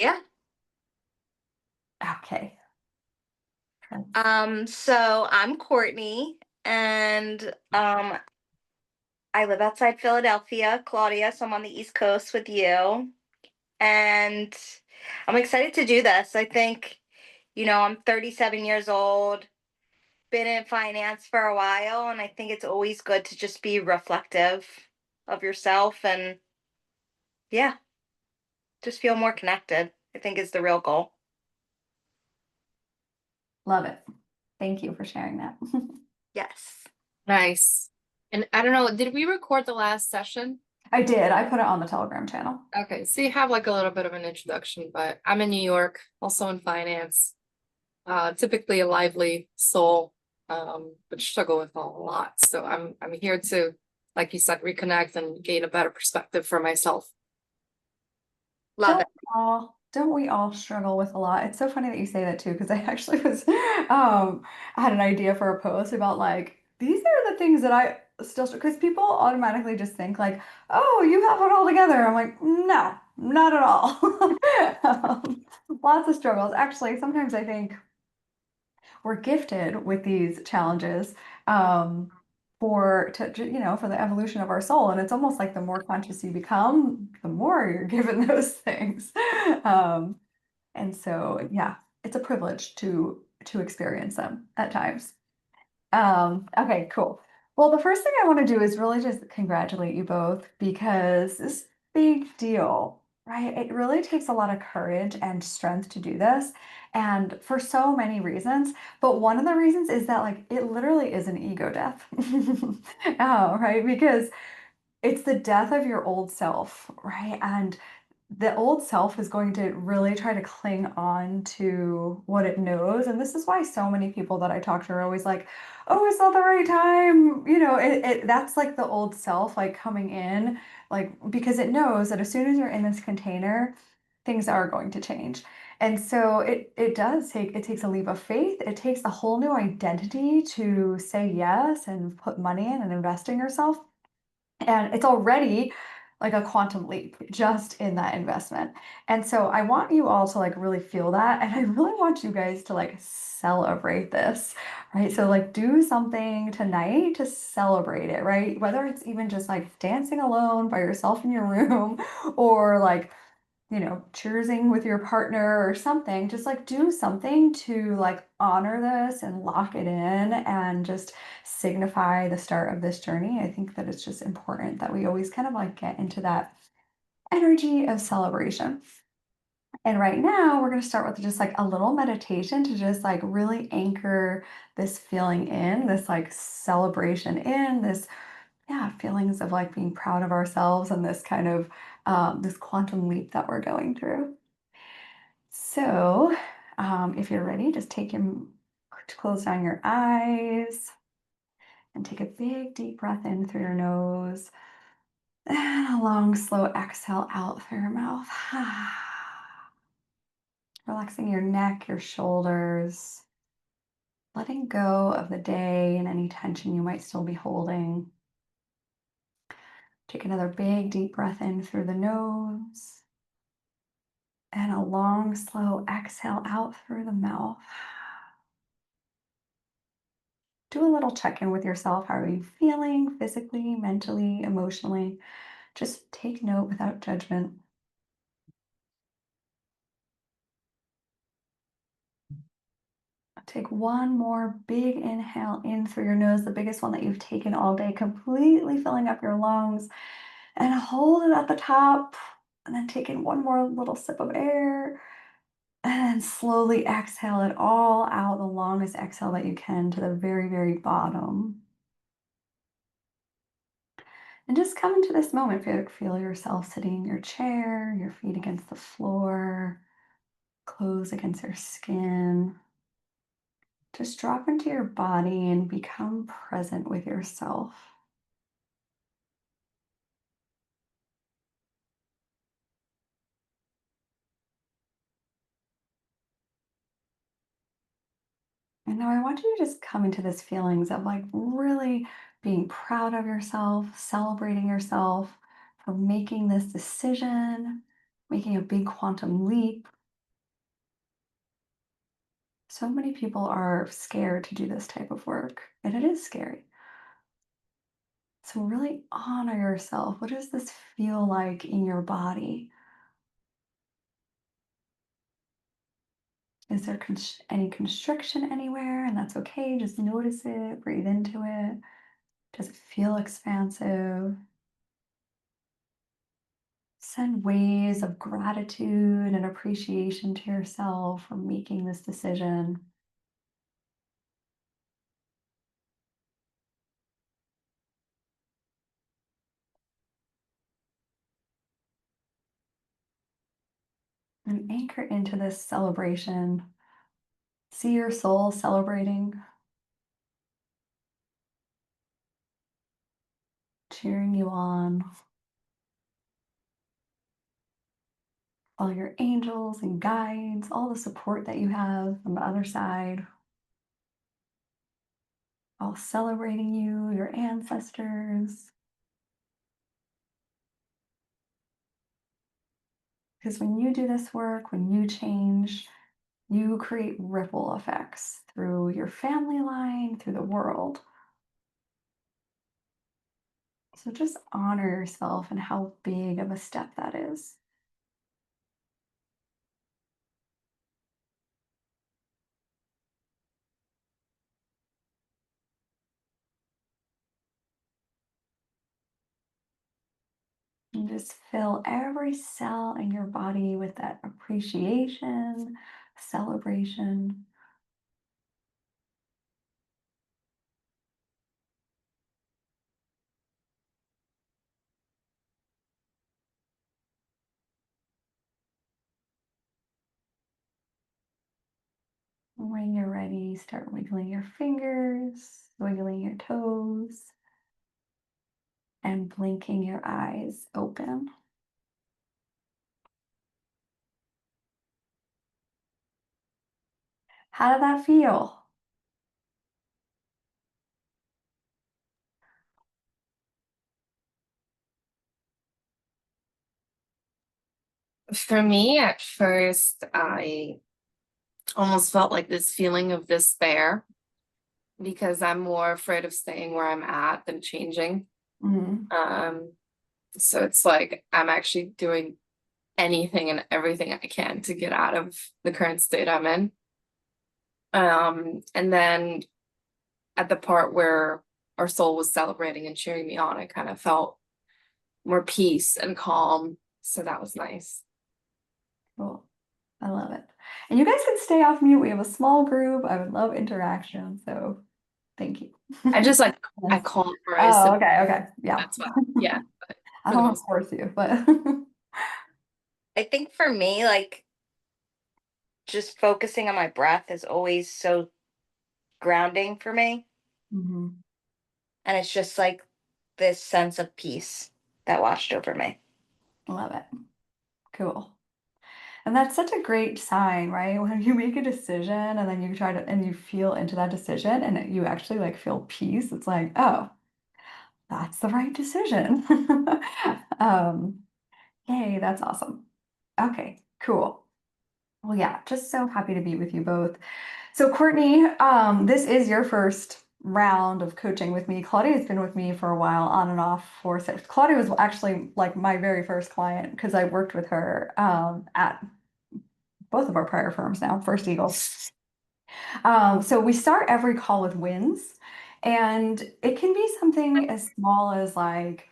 Yeah. Okay. So I'm Courtney, and I live outside Philadelphia, Claudia, so I'm on the East Coast with you. And I'm excited to do this. I think, I'm 37 years old, been in finance for a while, and I think it's always good to just be reflective of yourself and yeah, just feel more connected, I think is the real goal. Love it. Thank you for sharing that. Yes. Nice. And I don't know, did we record the last session? I did. I put it on the Telegram channel. Okay, so you have like a little bit of an introduction, but I'm in New York, also in finance. Typically a lively soul, but struggle with a lot. So I'm here to, like you said, reconnect and gain a better perspective for myself. Love it. Don't we all struggle with a lot? It's so funny that you say that too, because I actually was I had an idea for a post about like these are the things that I still because people automatically just think like, oh, you have it all together. I'm like, no, not at all. Lots of struggles. Actually, sometimes I think we're gifted with these challenges for the evolution of our soul, and it's almost like the more conscious you become, the more you're given those things. um, and so yeah, it's a privilege to experience them at times. Okay, cool. Well, the first thing I want to do is really just congratulate you both because this big deal, right? It really takes a lot of courage and strength to do this, and for so many reasons. But one of the reasons is that like it literally is an ego death, right? Because it's the death of your old self, right? And the old self is going to really try to cling on to what it knows. And this is why so many people that I talk to are always like, oh, it's not the right time. That's like the old self, like coming in, like, because it knows that as soon as you're in this container, things are going to change. And so it takes a leap of faith. It takes a whole new identity to say yes and put money in and invest in yourself. And it's already like a quantum leap just in that investment. And so I want you all to like really feel that. And I really want you guys to like celebrate this, right? So like do something tonight to celebrate it, right? Whether it's even just like dancing alone by yourself in your room or like choosing with your partner or something, just like do something to like honor this and lock it in and just signify the start of this journey. I think that it's just important that we always kind of like get into that energy of celebration. And right now, we're going to start with just like a little meditation to just like really anchor this feeling in, this like celebration in, this yeah, feelings of like being proud of ourselves and this kind of this quantum leap that we're going through. So, if you're ready, just close down your eyes and take a big deep breath in through your nose and a long, slow exhale out through your mouth. Relaxing your neck, your shoulders, letting go of the day and any tension you might still be holding. Take another big deep breath in through the nose and a long, slow exhale out through the mouth. Do a little check in with yourself. How are you feeling physically, mentally, emotionally? Just take note without judgment. Take one more big inhale in through your nose, the biggest one that you've taken all day, completely filling up your lungs, and hold it at the top. And then take in one more little sip of air. And then slowly exhale it all out, the longest exhale that you can to the very, very bottom. And just come into this moment. Feel yourself sitting in your chair, your feet against the floor, clothes against your skin. Just drop into your body and become present with yourself. And now I want you to just come into this feelings of like really being proud of yourself, celebrating yourself for making this decision making a big quantum leap. So many people are scared to do this type of work, and it is scary. So really honor yourself. What does this feel like in your body? Is there any constriction anywhere? And that's okay. Just notice it, breathe into it. Does it feel expansive? Send waves of gratitude and appreciation to yourself for making this decision. And anchor into this celebration. See your soul celebrating, cheering you on. All your angels and guides, all the support that you have on the other side, all celebrating you, your ancestors. Because when you do this work, when you change, you create ripple effects through your family line, through the world. So just honor yourself and how big of a step that is. And just fill every cell in your body with that appreciation, celebration. When you're ready, start wiggling your fingers, wiggling your toes, and blinking your eyes open. How did that feel? For me, at first, I almost felt like this feeling of despair because I'm more afraid of staying where I'm at than changing. Mhm. So it's like I'm actually doing anything and everything I can to get out of the current state I'm in. And then at the part where our soul was celebrating and cheering me on, I kind of felt more peace and calm. So that was nice. Cool. I love it. And you guys can stay off mute. We have a small group. I would love interaction. So thank you. I just like I Yes. call it Oh, and okay. Okay. Yeah. that's why. Yeah, but I for the don't want to most force you, but I think for me, like just focusing on my breath is always so grounding for me. Mhm. And it's just like this sense of peace that washed over me. Love it. Cool. And that's such a great sign, right? When you make a decision and then you try to and you feel into that decision and you actually like feel peace, it's like, oh, that's the right decision. um, Yay, that's awesome. Okay, cool. Well, yeah, just so happy to be with you both. So, Courtney, this is your first round of coaching with me. Claudia has been with me for a while, on and off for six. Claudia was actually like my very first client because I worked with her at both of our prior firms now, First Eagle. So we start every call with wins, and it can be something as small as like,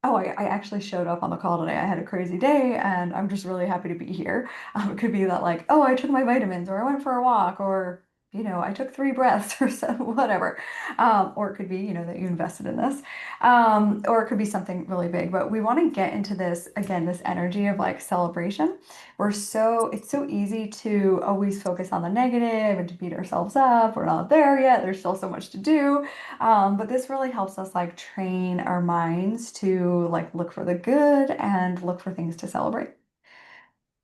oh, I actually showed up on the call today. I had a crazy day and I'm just really happy to be here. It could be that, like, oh, I took my vitamins or I went for a walk or, I took 3 breaths or so, whatever. Or it could be, that you invested in this. Or it could be something really big. But we want to get into this, again, this energy of like celebration. It's so easy to always focus on the negative and to beat ourselves up. We're not there yet. There's still so much to do. But this really helps us like train our minds to like look for the good and look for things to celebrate.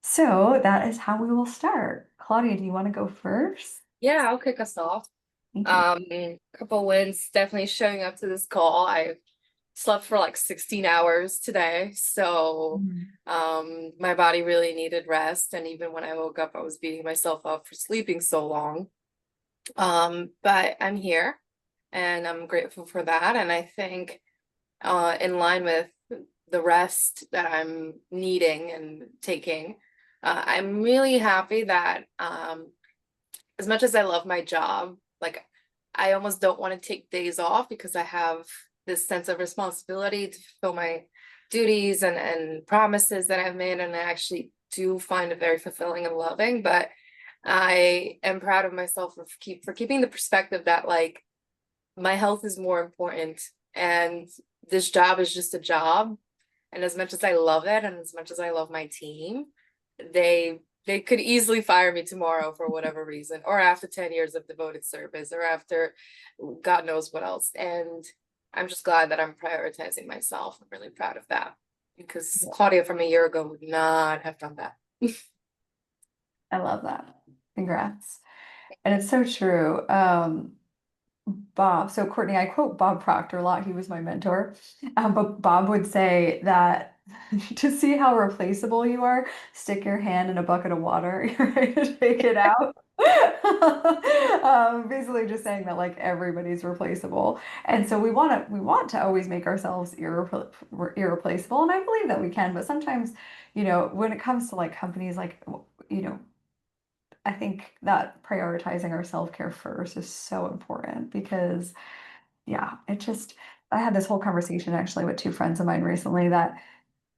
So that is how we will start. Claudia, do you want to go first? Yeah, I'll kick us off. Thank you. Couple wins, definitely showing up to this call. I slept for like 16 hours today. So my body really needed rest. And even when I woke up, I was beating myself up for sleeping so long. But I'm here and I'm grateful for that. And I think in line with the rest that I'm needing and taking, I'm really happy that as much as I love my job, like I almost don't want to take days off because I have this sense of responsibility to fulfill my duties and promises that I've made, and I actually do find it very fulfilling and loving. But I am proud of myself for keeping the perspective that like my health is more important and this job is just a job. And as much as I love it and as much as I love my team, they could easily fire me tomorrow for whatever reason, or after 10 years of devoted service, or after God knows what else. And I'm just glad that I'm prioritizing myself. I'm really proud of that, because Claudia from a year ago would not have done that. I love that. Congrats. And it's so true. Bob, so Courtney, I quote Bob Proctor a lot. He was my mentor. But Bob would say that to see how replaceable you are, stick your hand in a bucket of water, you're ready to take it out. Basically just saying that like everybody's replaceable. And so we want to always make ourselves irreplaceable. And I believe that we can, but sometimes, when it comes to like companies, like, I think that prioritizing our self-care first is so important because, yeah, I had this whole conversation actually with two friends of mine recently that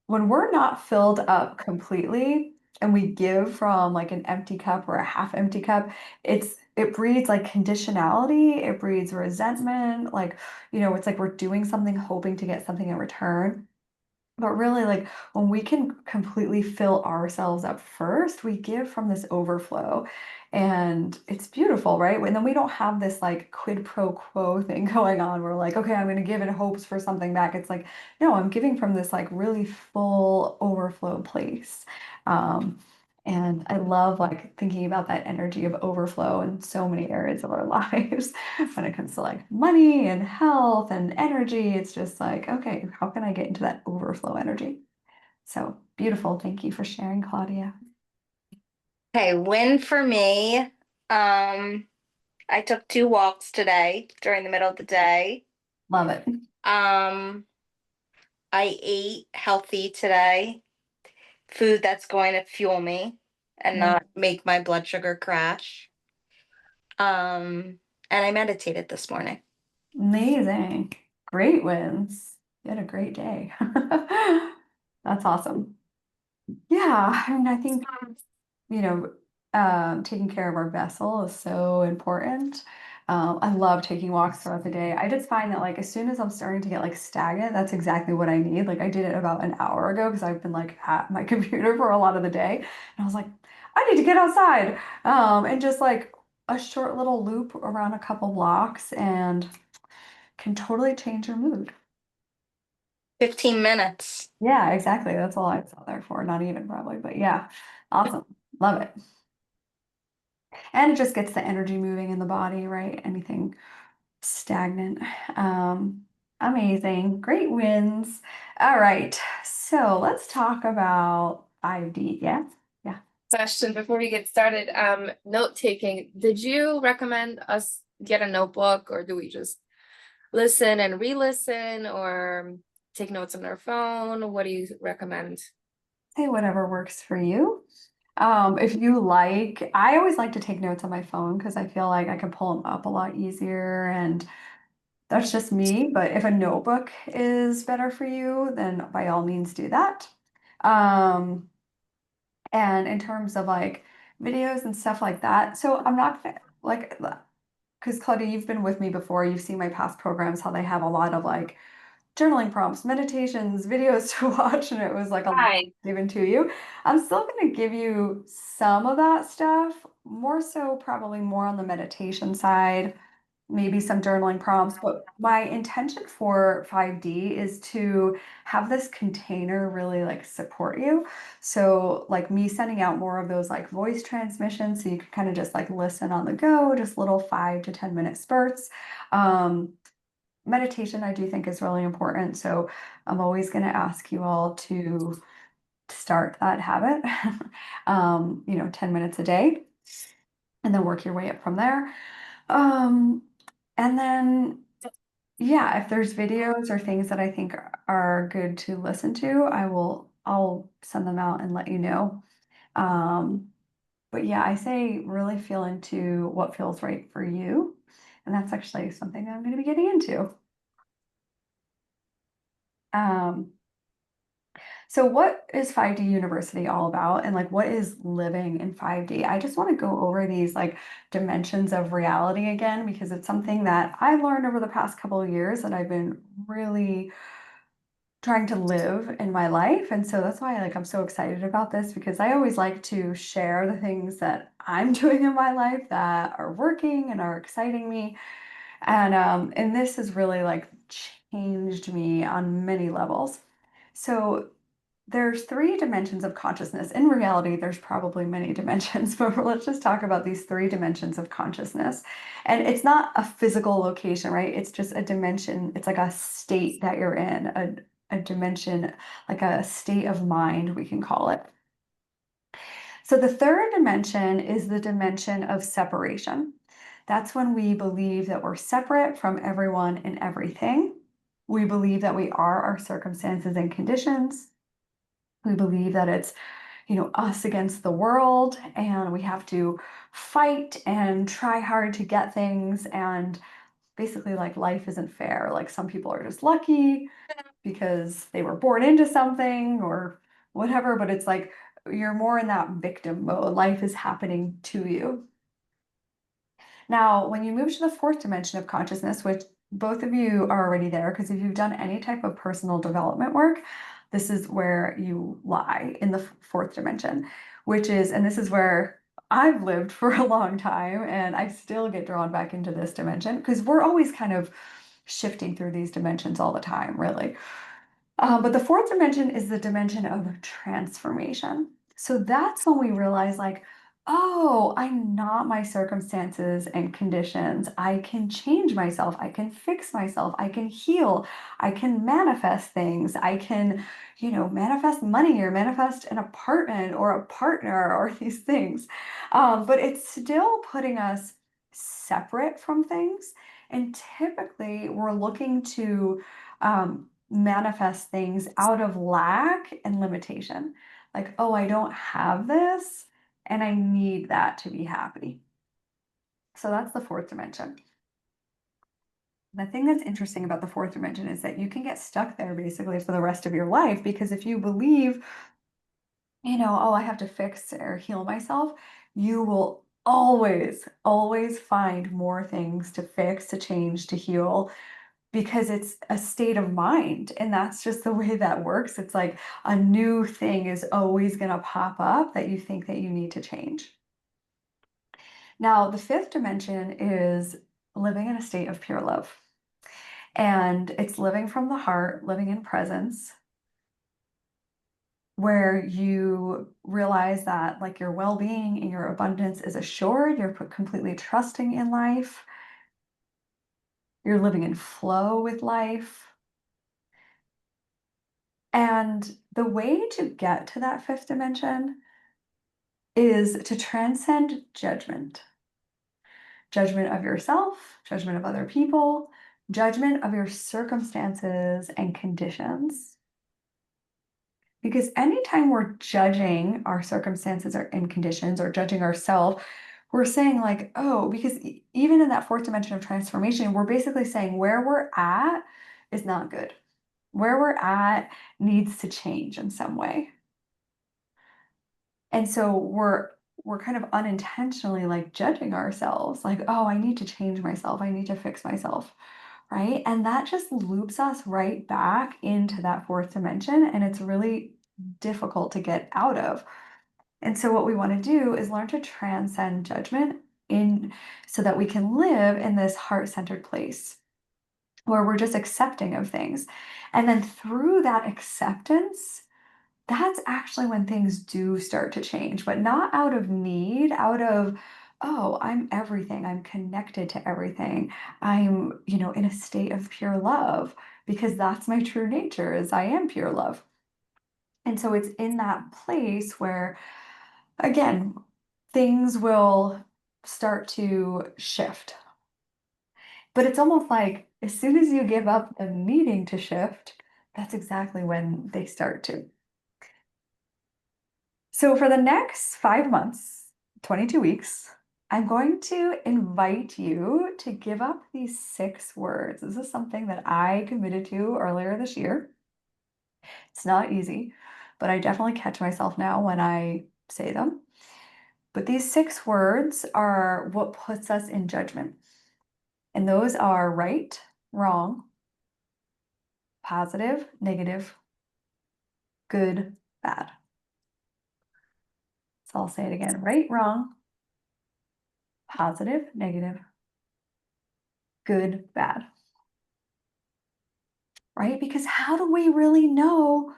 when we're not filled up completely and we give from like an empty cup or a half empty cup, it breeds like conditionality, it breeds resentment, like, it's like we're doing something hoping to get something in return. But really, like when we can completely fill ourselves up first, we give from this overflow. And it's beautiful, right? And then we don't have this like quid pro quo thing going on. We're like, okay, I'm going to give in hopes for something back. It's like, no, I'm giving from this like really full overflow place. Um, and I love like thinking about that energy of overflow in so many areas of our lives when it comes to like money and health and energy. It's just like, okay, how can I get into that overflow energy? So beautiful. Thank you for sharing, Claudia. Okay, win for me. I took 2 walks today during the middle of the day. Love it. I ate healthy today, food that's going to fuel me and Yeah. not make my blood sugar crash. And I meditated this morning. Amazing. Great wins. You had a great day. That's awesome. Yeah, I mean, I think, taking care of our vessel is so important. I love taking walks throughout the day. I just find that like as soon as I'm starting to get like stagnant, that's exactly what I need. Like I did it about an hour ago because I've been like at my computer for a lot of the day. And I was like, I need to get outside. And just like a short little loop around a couple blocks and can totally change your mood. 15 minutes. Yeah, exactly. That's all I was out there for. Not even probably, but yeah, awesome. Love it. And it just gets the energy moving in the body, right? Anything stagnant. Um, Amazing. Great wins. All right. So let's talk about 5D. Yeah. Yeah. Question before we get started, note taking. Did you recommend us get a notebook, or do we just listen and re-listen, or take notes on our phone? What do you recommend? Say whatever works for you. If you like, I always like to take notes on my phone because I feel like I can pull them up a lot easier, and that's just me. But if a notebook is better for you, then by all means do that. Um, and in terms of like videos and stuff like that, so I'm not like, because Claudia, you've been with me before, you've seen my past programs, how they have a lot of like journaling prompts, meditations, videos to watch, and it was like a lot Hi. given to you. I'm still going to give you some of that stuff, more so probably more on the meditation side, maybe some journaling prompts. But my intention for 5D is to have this container really like support you. So like me sending out more of those like voice transmissions so you can kind of just like listen on the go, just little 5 to 10 minute spurts. Um, meditation I do think is really important. So I'm always going to ask you all to start that habit, 10 minutes a day, and then work your way up from there. Um, and then, yeah, if there's videos or things that I think are good to listen to, I'll send them out and let you know. Um, but yeah, I say really feel into what feels right for you. And that's actually something that I'm going to be getting into. Um, so what is 5D University all about? And like, what is living in 5D? I just want to go over these like dimensions of reality again, because it's something that I learned over the past couple of years that I've been really trying to live in my life. And so that's why I'm so excited about this, because I always like to share the things that I'm doing in my life that are working and are exciting me. And this has really like changed me on many levels. So there's three dimensions of consciousness. In reality, there's probably many dimensions, but let's just talk about these three dimensions of consciousness. And it's not a physical location, right? It's just a dimension. It's like a state that you're in, a dimension, like a state of mind, we can call it. So the third dimension is the dimension of separation. That's when we believe that we're separate from everyone and everything. We believe that we are our circumstances and conditions. We believe that it's, us against the world, and we have to fight and try hard to get things. And basically, like, life isn't fair. Like, some people are just lucky because they were born into something or whatever, but it's like you're more in that victim mode. Life is happening to you. Now, when you move to the fourth dimension of consciousness, which both of you are already there, because if you've done any type of personal development work, this is where you lie in the fourth dimension, and this is where I've lived for a long time, and I still get drawn back into this dimension because we're always kind of shifting through these dimensions all the time, really. But the fourth dimension is the dimension of transformation. So that's when we realize, like, oh, I'm not my circumstances and conditions. I can change myself. I can fix myself. I can heal. I can manifest things. I can, manifest money or manifest an apartment or a partner or these things. But it's still putting us separate from things. And typically, we're looking to, manifest things out of lack and limitation. Like, oh, I don't have this and I need that to be happy. So that's the fourth dimension. The thing that's interesting about the fourth dimension is that you can get stuck there basically for the rest of your life, because if you believe, oh, I have to fix or heal myself, you will always, always find more things to fix, to change, to heal, because it's a state of mind, and that's just the way that works. It's like a new thing is always going to pop up that you think that you need to change. Now, the fifth dimension is living in a state of pure love, and it's living from the heart, living in presence, where you realize that like your well-being and your abundance is assured. You're completely trusting in life. You're living in flow with life. And the way to get to that fifth dimension is to transcend judgment. Judgment of yourself, judgment of other people, judgment of your circumstances and conditions. Because anytime we're judging our circumstances and conditions, or judging ourselves, we're saying like, oh, because even in that fourth dimension of transformation, we're basically saying where we're at is not good. Where we're at needs to change in some way. And so we're kind of unintentionally like judging ourselves, like, oh, I need to change myself. I need to fix myself. Right. And that just loops us right back into that fourth dimension. And it's really difficult to get out of. And so what we want to do is learn to transcend judgment in so that we can live in this heart-centered place where we're just accepting of things. And then through that acceptance, that's actually when things do start to change, but not out of need, out of oh, I'm everything. I'm connected to everything. I'm, in a state of pure love because that's my true nature is I am pure love. And so it's in that place where, again, things will start to shift. But it's almost like as soon as you give up the needing to shift, that's exactly when they start to. So for the next 5 months, 22 weeks, I'm going to invite you to give up these 6 words. This is something that I committed to earlier this year. It's not easy, but I definitely catch myself now when I say them. But these 6 words are what puts us in judgment. And those are right, wrong, positive, negative, good, bad. So I'll say it again, right, wrong, positive, negative, good, bad. Right? Because how do we really know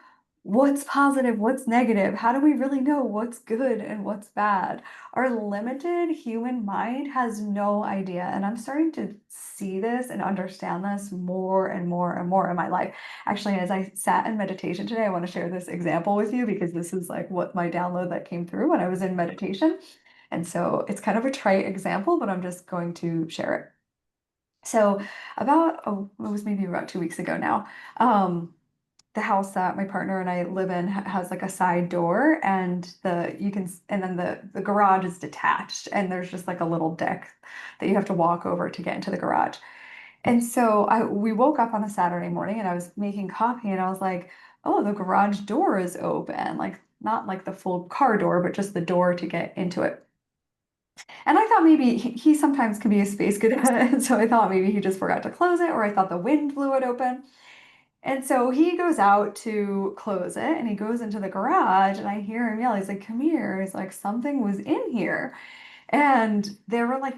what's positive, what's negative? How do we really know what's good and what's bad? Our limited human mind has no idea. And I'm starting to see this and understand this more and more and more in my life. Actually, as I sat in meditation today, I want to share this example with you because this is like what my download that came through when I was in meditation. And so it's kind of a trite example, but I'm just going to share it. So it was maybe about 2 weeks ago now. The house that my partner and I live in has like a side door, and and then the garage is detached, and there's just like a little deck that you have to walk over to get into the garage. And so we woke up on a Saturday morning, and I was making coffee, and I was like, "Oh, the garage door is open!" Like not like the full car door, but just the door to get into it. And I thought maybe he sometimes can be a space cadet, and so I thought maybe he just forgot to close it, or I thought the wind blew it open. And so he goes out to close it, and he goes into the garage, and I hear him yell. He's like, "Come here!" He's like, "Something was in here." And there were like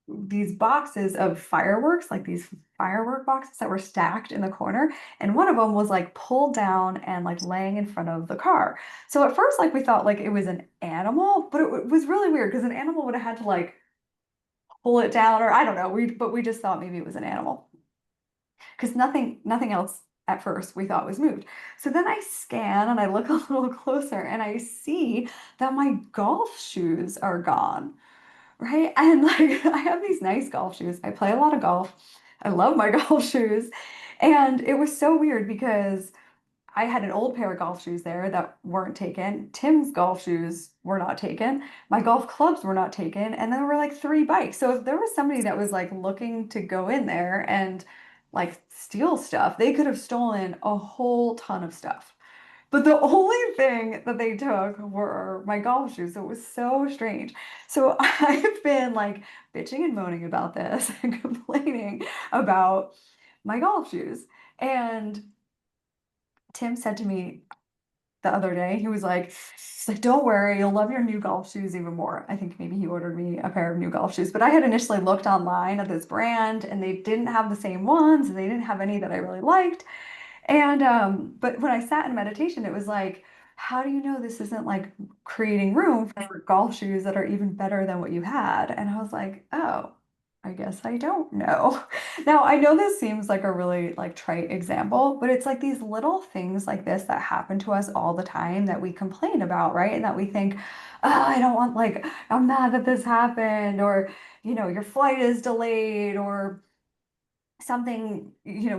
these boxes of fireworks, like these firework boxes that were stacked in the corner. And one of them was like pulled down and like laying in front of the car. So at first, like we thought like it was an animal, but it was really weird because an animal would have had to like pull it down, or I don't know. But we just thought maybe it was an animal because nothing else at first we thought was moved. So then I scan and I look a little closer and I see that my golf shoes are gone. Right? And like I have these nice golf shoes. I play a lot of golf. I love my golf shoes. And it was so weird because I had an old pair of golf shoes there that weren't taken. Tim's golf shoes were not taken. My golf clubs were not taken. And there were like 3 bikes. So if there was somebody that was like looking to go in there and like steal stuff, they could have stolen a whole ton of stuff. But the only thing that they took were my golf shoes. So it was so strange. So I've been like bitching and moaning about this and complaining about my golf shoes. And Tim said to me the other day, he's like, "Don't worry, you'll love your new golf shoes even more." I think maybe he ordered me a pair of new golf shoes, but I had initially looked online at this brand and they didn't have the same ones and they didn't have any that I really liked. And but when I sat in meditation, it was like, how do you know this isn't like creating room for golf shoes that are even better than what you had? And I was like, oh, I guess I don't know. Now, I know this seems like a really like trite example, but it's like these little things like this that happen to us all the time that we complain about, right? And that we think, oh, I don't want like I'm mad that this happened, or your flight is delayed, or something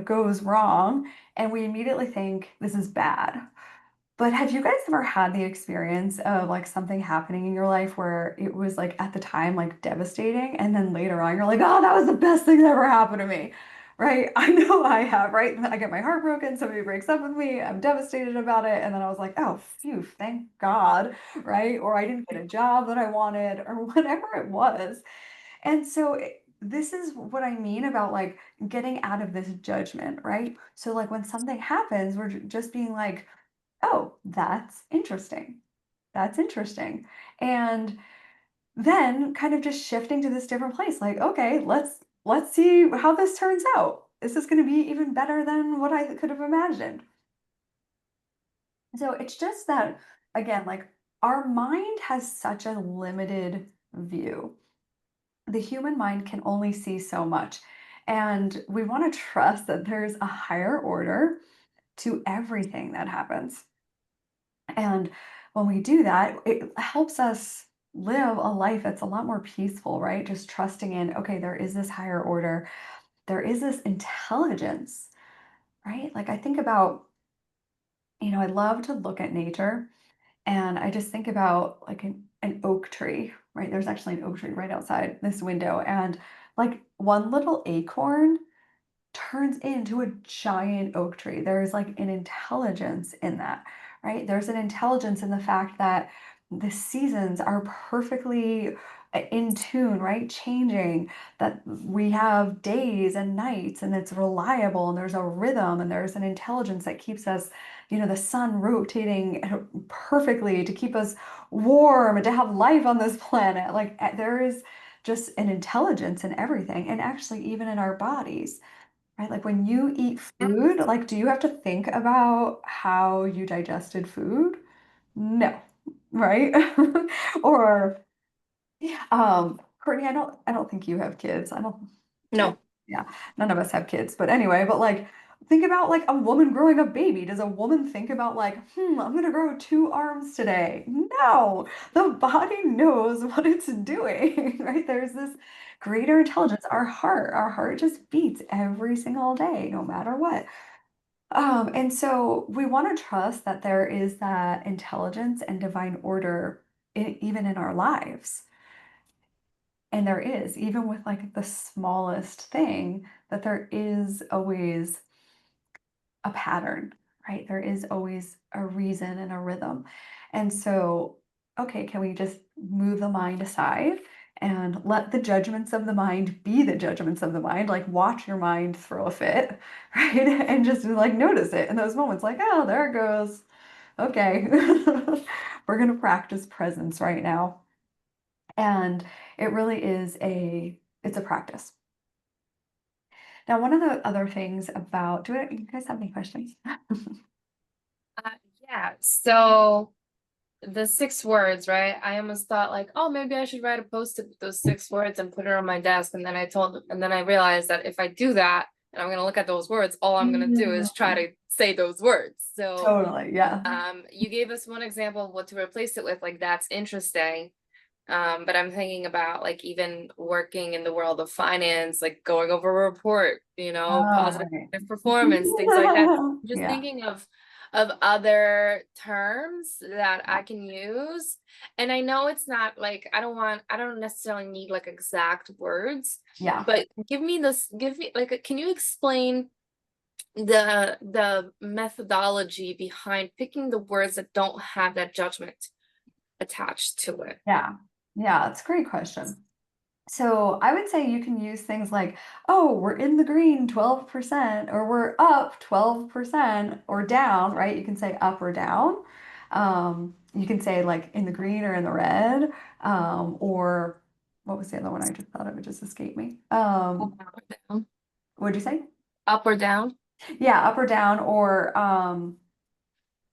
goes wrong, and we immediately think this is bad. But have you guys ever had the experience of like something happening in your life where it was like at the time like devastating, and then later on you're like, oh, that was the best thing that ever happened to me? Right? I know I have, right? I get my heart broken, somebody breaks up with me, I'm devastated about it, and then I was like, oh, phew, thank God, right? Or I didn't get a job that I wanted, or whatever it was. And so this is what I mean about like getting out of this judgment, right? So like when something happens, we're just being like, "Oh, that's interesting. That's interesting." And then kind of just shifting to this different place like, "Okay, let's see how this turns out. Is this going to be even better than what I could have imagined?" So it's just that again, like our mind has such a limited view. the human mind can only see so much. And we want to trust that there's a higher order to everything that happens. And when we do that, it helps us live a life that's a lot more peaceful, right? Just trusting in, okay, there is this higher order, there is this intelligence, right? Like I think about, I love to look at nature and I just think about like an oak tree, right? There's actually an oak tree right outside this window. And like one little acorn turns into a giant oak tree. There's like an intelligence in that, right? There's an intelligence in the fact that the seasons are perfectly in tune, right? Changing, that we have days and nights and it's reliable and there's a rhythm and there's an intelligence that keeps us, the sun rotating perfectly to keep us warm and to have life on this planet. Like there is just an intelligence in everything and actually even in our bodies. Right, like when you eat food, like, do you have to think about how you digested food? No, right? Or, Courtney, I don't think you have kids. I don't, No. yeah, none of us have kids. But anyway, but like, think about like a woman growing a baby. Does a woman think about like, I'm gonna grow 2 arms today? No, the body knows what it's doing, right? There's this greater intelligence. Our heart just beats every single day, no matter what. And so we want to trust that there is that intelligence and divine order even in our lives. And there is, even with like the smallest thing, that there is always a pattern, right? There is always a reason and a rhythm. And so, okay, can we just move the mind aside and let the judgments of the mind be the judgments of the mind? Like, watch your mind throw a fit, right? And just like notice it in those moments, like, oh, there it goes. Okay, we're going to practice presence right now. And it really is it's a practice. Now, one of the other things about, you guys have any questions? Uh, yeah, so the 6 words, right? I almost thought like, oh, maybe I should write a post-it with those 6 words and put it on my desk. And then I realized that if I do that and I'm gonna look at those words, all I'm gonna do is try to say those words. So Totally, yeah. you gave us one example of what to replace it with, like that's interesting. But I'm thinking about like even working in the world of finance, like going over a report, positive Right. performance, things like that. Just Yeah, thinking of other terms that I can use. And I know it's not like I don't necessarily need like exact words, yeah. but give me like can you explain the methodology behind picking the words that don't have that judgment attached to it? Yeah. Yeah, it's a great question. So I would say you can use things like, oh, we're in the green 12%, or we're up 12%, or down, right? You can say up or down. You can say like in the green or in the red. Or what was the other one? I just thought it would just escape me. Down. What'd you say? Up or down? Yeah, up or down, or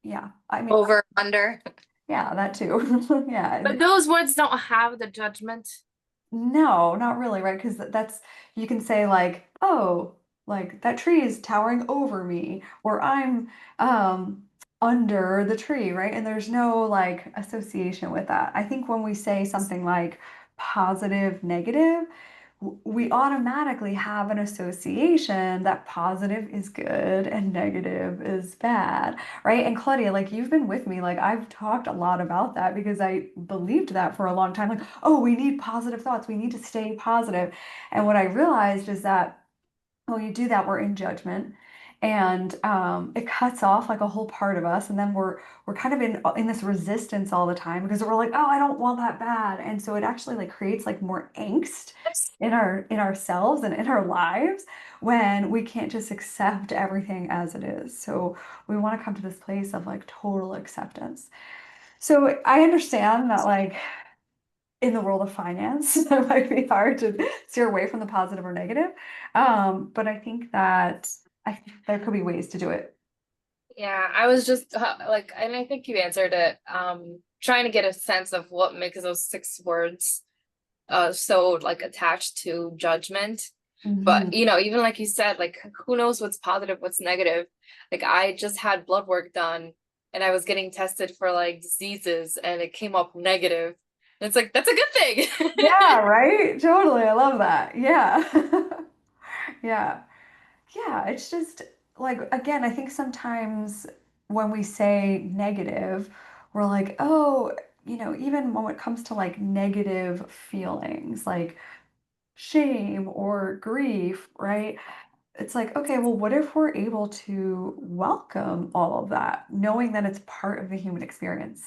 yeah, I mean, Over, under. yeah, that too. Yeah, But those words don't have the judgment. no, not really, right? Because that's, you can say like, oh, like that tree is towering over me, or I'm um under the tree, right? And there's no like association with that. I think when we say something like positive, negative, we automatically have an association that positive is good and negative is bad, right? And Claudia, like you've been with me, like I've talked a lot about that because I believed that for a long time. Like, oh, we need positive thoughts, we need to stay positive. And what I realized is that when you do that, we're in judgment. And it cuts off like a whole part of us, and then we're kind of in this resistance all the time because we're like, oh, I don't want that bad, and so it actually like creates like more angst in ourselves and in our lives when we can't just accept everything as it is. So we want to come to this place of like total acceptance. So I understand that like in the world of finance, it might be hard to steer away from the positive or negative. But I think that there could be ways to do it. Yeah, I was just like, and I think you answered it. Trying to get a sense of what makes those 6 words so like attached to judgment. Mhm. But you know, even like you said, like who knows what's positive, what's negative. Like I just had blood work done and I was getting tested for like diseases and it came up negative. And it's like that's a good thing. Yeah, right? Totally. I love that. Yeah. Yeah. Yeah, it's just like, again, I think sometimes when we say negative, we're like, oh, even when it comes to like negative feelings, like shame or grief, right? It's like, okay, well, what if we're able to welcome all of that, knowing that it's part of the human experience?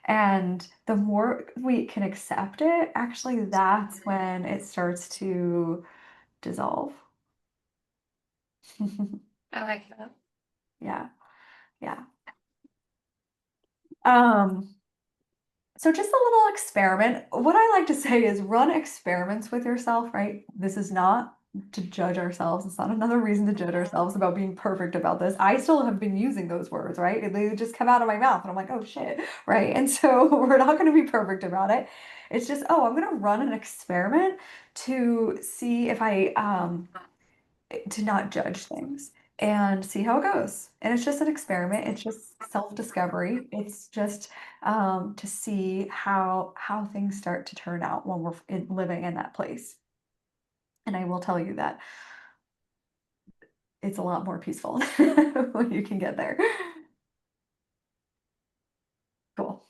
And the more we can accept it, actually, that's when it starts to dissolve. I like that. Yeah, yeah. Um, so just a little experiment. What I like to say is run experiments with yourself, right? This is not to judge ourselves. It's not another reason to judge ourselves about being perfect about this. I still have been using those words, right? And they just come out of my mouth and I'm like, oh shit, right? And so we're not going to be perfect about it. It's just, oh, I'm going to run an experiment to see if to not judge things and see how it goes. And it's just an experiment. It's just self-discovery. It's just to see how things start to turn out when we're living in that place. And I will tell you that it's a lot more peaceful when you can get there. Cool.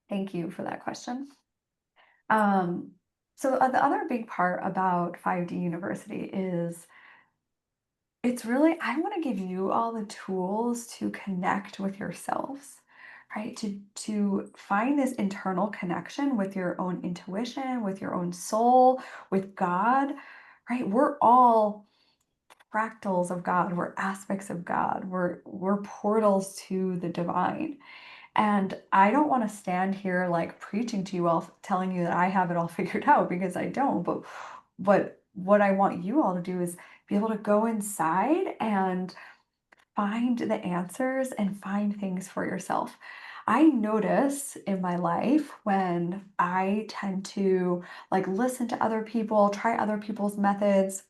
Thank you for that question. Um, so the other big part about 5D University is it's really, I want to give you all the tools to connect with yourselves, right? To find this internal connection with your own intuition, with your own soul, with God, right? We're all fractals of God. We're aspects of God. We're portals to the divine. And I don't want to stand here like preaching to you all, telling you that I have it all figured out because I don't. But what I want you all to do is be able to go inside and find the answers and find things for yourself. I notice in my life when I tend to like listen to other people, try other people's methods,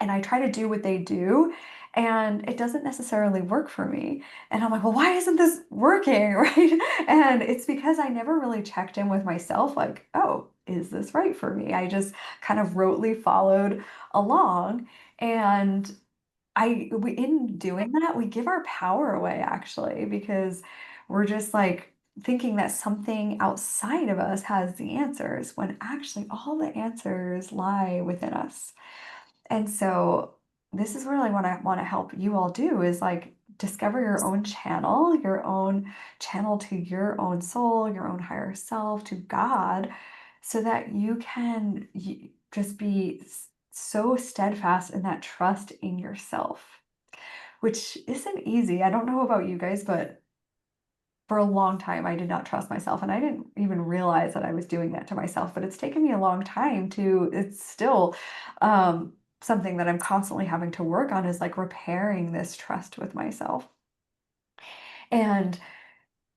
and I try to do what they do, and it doesn't necessarily work for me. And I'm like, well, why isn't this working? Right. And it's because I never really checked in with myself, like, oh, is this right for me? I just kind of rotely followed along. And in doing that, we give our power away actually, because we're just like thinking that something outside of us has the answers when actually all the answers lie within us. And so this is really what I want to help you all do is like discover your own channel to your own soul, your own higher self, to God, so that you can just be so steadfast in that trust in yourself, which isn't easy. I don't know about you guys, but for a long time, I did not trust myself, and I didn't even realize that I was doing that to myself. But it's taken me a long time it's still something that I'm constantly having to work on is like repairing this trust with myself. And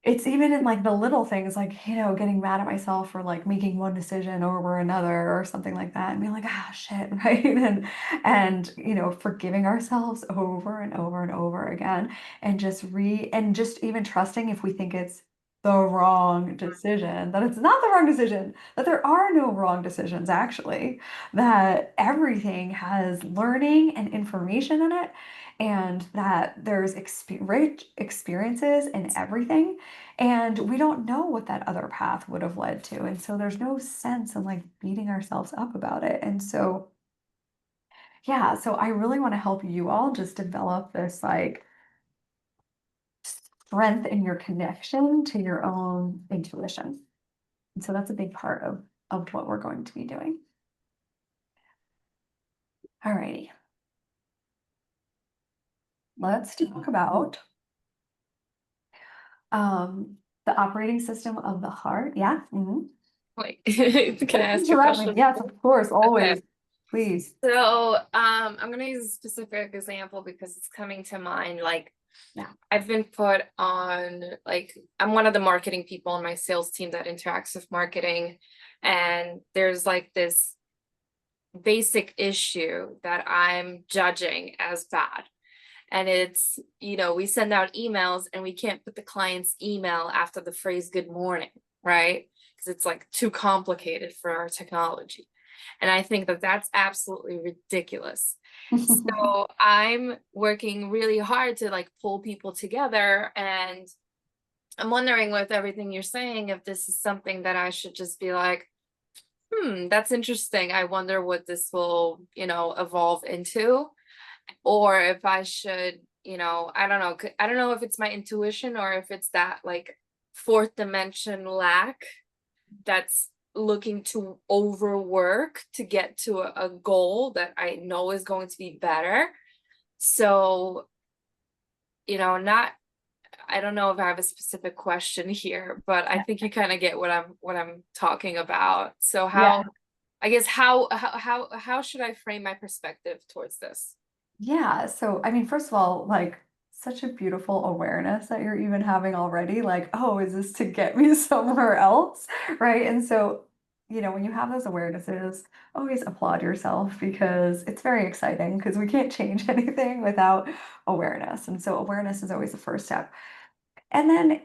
it's even in like the little things, like, getting mad at myself for like making one decision over another or something like that and being like, ah, shit, right? And forgiving ourselves over and over and over again and just even trusting if we think it's the wrong decision, that it's not the wrong decision, that there are no wrong decisions actually, that everything has learning and information in it, and that there's rich experiences in everything. And we don't know what that other path would have led to. And so there's no sense in like beating ourselves up about it. And so, yeah, so I really want to help you all just develop this like strength in your connection to your own intuition. And so that's a big part of what we're going to be doing. All righty. Let's talk about the operating system of the heart. Yeah. Wait, can I ask you a Interrupt me. question? Yes, of course, always. Okay. Please. So, I'm gonna use a specific example because it's coming to mind. Like, Yeah. I've been put on, like, I'm one of the marketing people on my sales team that interacts with marketing, and there's like this basic issue that I'm judging as bad. And it's, we send out emails and we can't put the client's email after the phrase good morning, right? Because it's like too complicated for our technology. And I think that that's absolutely ridiculous. So I'm working really hard to like pull people together, and I'm wondering with everything you're saying, if this is something that I should just be like, that's interesting. I wonder what this will, evolve into. Or if I should, I don't know. I don't know if it's my intuition or if it's that like fourth dimension lack that's looking to overwork to get to a goal that I know is going to be better. So, not, I don't know if I have a specific question here, but I think you kind of get what I'm talking about. So Yeah. I guess how should I frame my perspective towards this? Yeah. So, I mean, first of all, like, such a beautiful awareness that you're even having already. Like, oh, is this to get me somewhere else? Right. And so, when you have those awarenesses, always applaud yourself because it's very exciting because we can't change anything without awareness. And so, awareness is always the first step. And then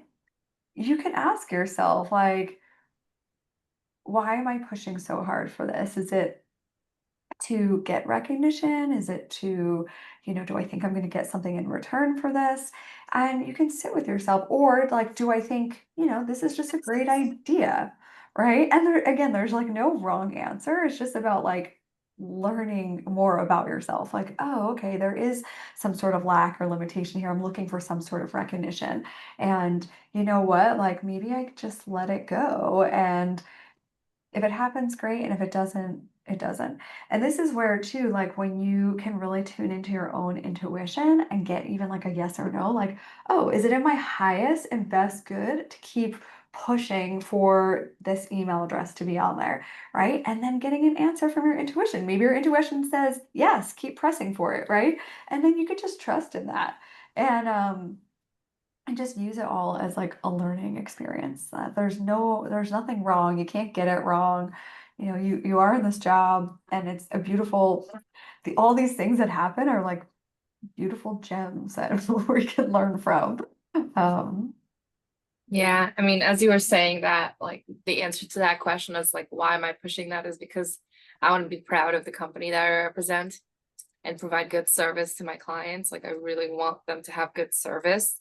you can ask yourself, like, why am I pushing so hard for this? Is it to get recognition? Is it to, do I think I'm going to get something in return for this? And you can sit with yourself, or like, do I think, this is just a great idea? Right. And there, again, there's like no wrong answer. It's just about like learning more about yourself. Like, oh, okay, there is some sort of lack or limitation here. I'm looking for some sort of recognition. And you know what? Like, maybe I just let it go. And if it happens, great, and if it doesn't, it doesn't. And this is where too, like when you can really tune into your own intuition and get even like a yes or no, like, oh, is it in my highest and best good to keep pushing for this email address to be on there, right? And then getting an answer from your intuition. Maybe your intuition says, yes, keep pressing for it, right? And then you could just trust in that. And just use it all as like a learning experience. There's nothing wrong. You can't get it wrong. You are in this job, and it's a beautiful. All these things that happen are like beautiful gems that we can learn from. Um, Yeah, I mean, as you were saying that, like the answer to that question is like, why am I pushing that? Is because I want to be proud of the company that I represent and provide good service to my clients. Like I really want them to have good service.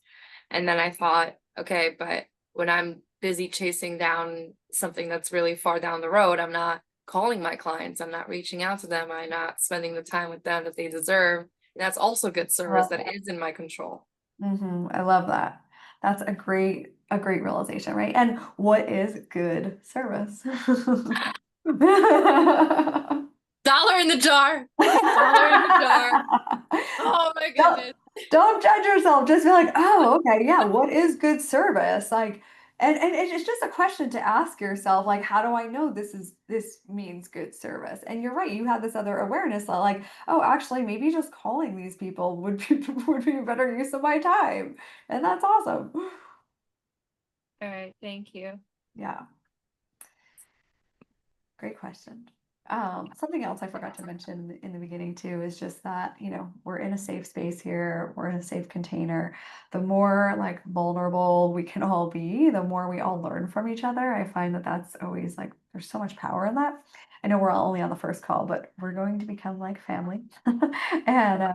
And then I thought, okay, but when I'm busy chasing down something that's really far down the road, I'm not calling my clients, I'm not reaching out to them, I'm not spending the time with them that they deserve. And that's also good service love that that. is in my control. I love that. That's a great realization, right? And what is good service? Dollar in the jar. Dollar in the jar. Oh my Don't goodness. don't judge yourself. Just be like, oh, okay, yeah, what is good service? Like, and it's just a question to ask yourself, like, how do I know this means good service? And you're right, you had this other awareness that like, oh, actually, maybe just calling these people would be would be a better use of my time. And that's awesome. All right, thank you. Yeah, great question. Something else I forgot to mention in the beginning too is just that, we're in a safe space here, we're in a safe container. The more like vulnerable we can all be, the more we all learn from each other. I find that that's always like, there's so much power in that. I know we're all only on the first call, but we're going to become like family. And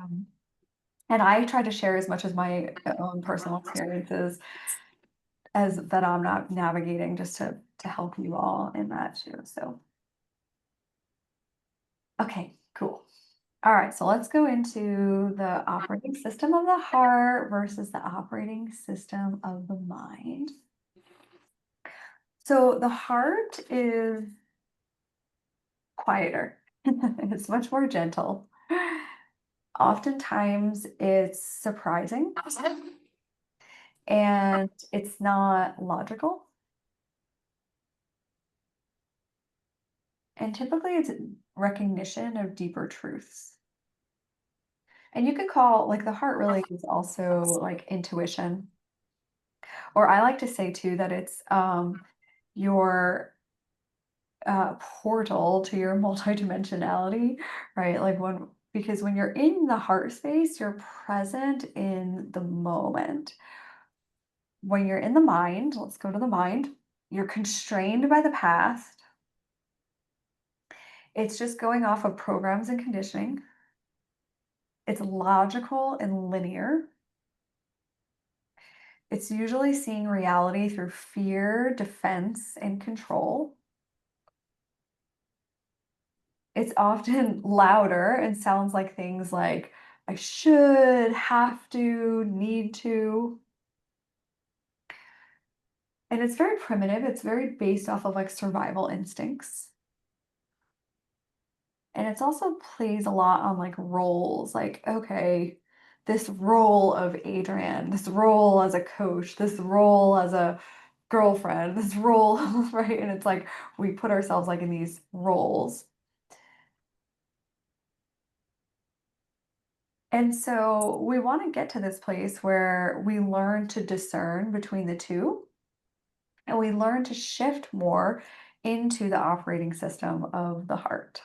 and I try to share as much as my own personal experiences as that I'm not navigating just to help you all in that too. So okay, cool. All right, so let's go into the operating system of the heart versus the operating system of the mind. So the heart is quieter, it's much more gentle. Oftentimes it's surprising and it's not logical. And typically it's recognition of deeper truths. And you could call like the heart really is also like intuition. Or I like to say too that it's your portal to your multidimensionality, right? Like because when you're in the heart space, you're present in the moment. When you're in the mind, let's go to the mind, you're constrained by the past. It's just going off of programs and conditioning. It's logical and linear. It's usually seeing reality through fear, defense, and control. It's often louder and sounds like things like I should, have to, need to. And it's very primitive. It's very based off of like survival instincts. And it's also plays a lot on like roles, like, okay, this role of Adrian, this role as a coach, this role as a girlfriend, this role, right? And it's like we put ourselves like in these roles. And so we want to get to this place where we learn to discern between the two and we learn to shift more into the operating system of the heart.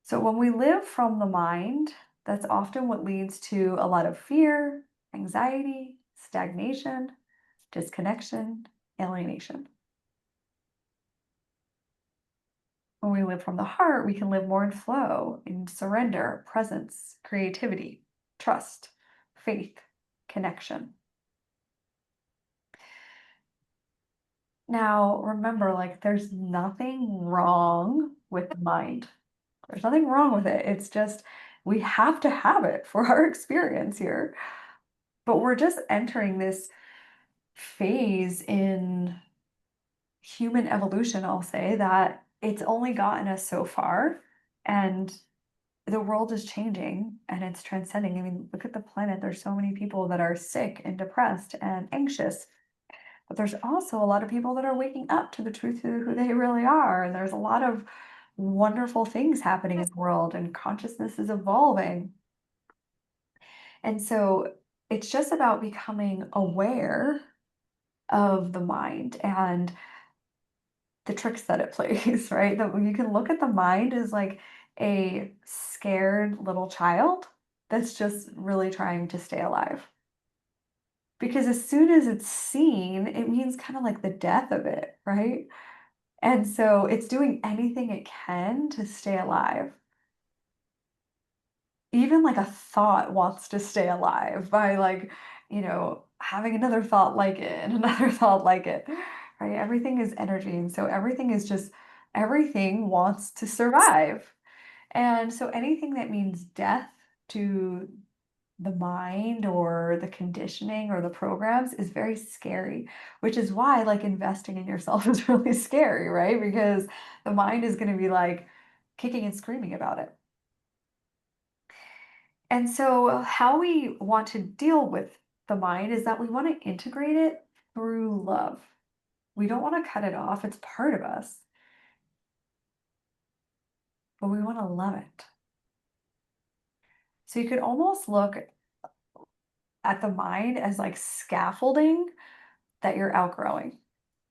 So when we live from the mind, that's often what leads to a lot of fear, anxiety, stagnation, disconnection, alienation. When we live from the heart, we can live more in flow, in surrender, presence, creativity, trust, faith, connection. Now, remember, like, there's nothing wrong with the mind. There's nothing wrong with it. It's just we have to have it for our experience here. But we're just entering this phase in human evolution, I'll say, that it's only gotten us so far. And the world is changing and it's transcending. I mean, look at the planet. There's so many people that are sick and depressed and anxious. But there's also a lot of people that are waking up to the truth of who they really are. And there's a lot of wonderful things happening in the world, and consciousness is evolving. And so it's just about becoming aware of the mind and the tricks that it plays, right? That you can look at the mind as like a scared little child that's just really trying to stay alive. Because as soon as it's seen, it means kind of like the death of it, right? And so it's doing anything it can to stay alive. Even like a thought wants to stay alive by like, having another thought like it and another thought like it, right? Everything is energy. And so everything wants to survive. And so anything that means death to the mind or the conditioning or the programs is very scary, which is why like investing in yourself is really scary, right? Because the mind is going to be like kicking and screaming about it. And so, how we want to deal with the mind is that we want to integrate it through love. We don't want to cut it off, it's part of us, but we want to love it. So, you could almost look at the mind as like scaffolding that you're outgrowing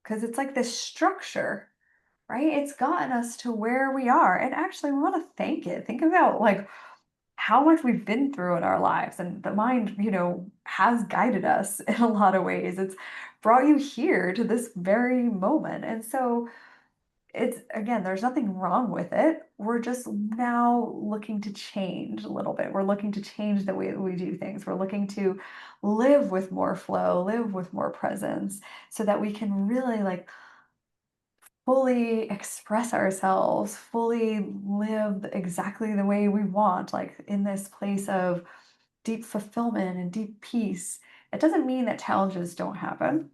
because it's like this structure, right? It's gotten us to where we are. And actually, we want to thank it. Think about like how much we've been through in our lives, and the mind has guided us in a lot of ways. It's brought you here to this very moment, and so it's, again, there's nothing wrong with it. We're just now looking to change a little bit. We're looking to change the way that we do things. We're looking to live with more flow, live with more presence, so that we can really like fully express ourselves, fully live exactly the way we want, like in this place of deep fulfillment and deep peace. It doesn't mean that challenges don't happen,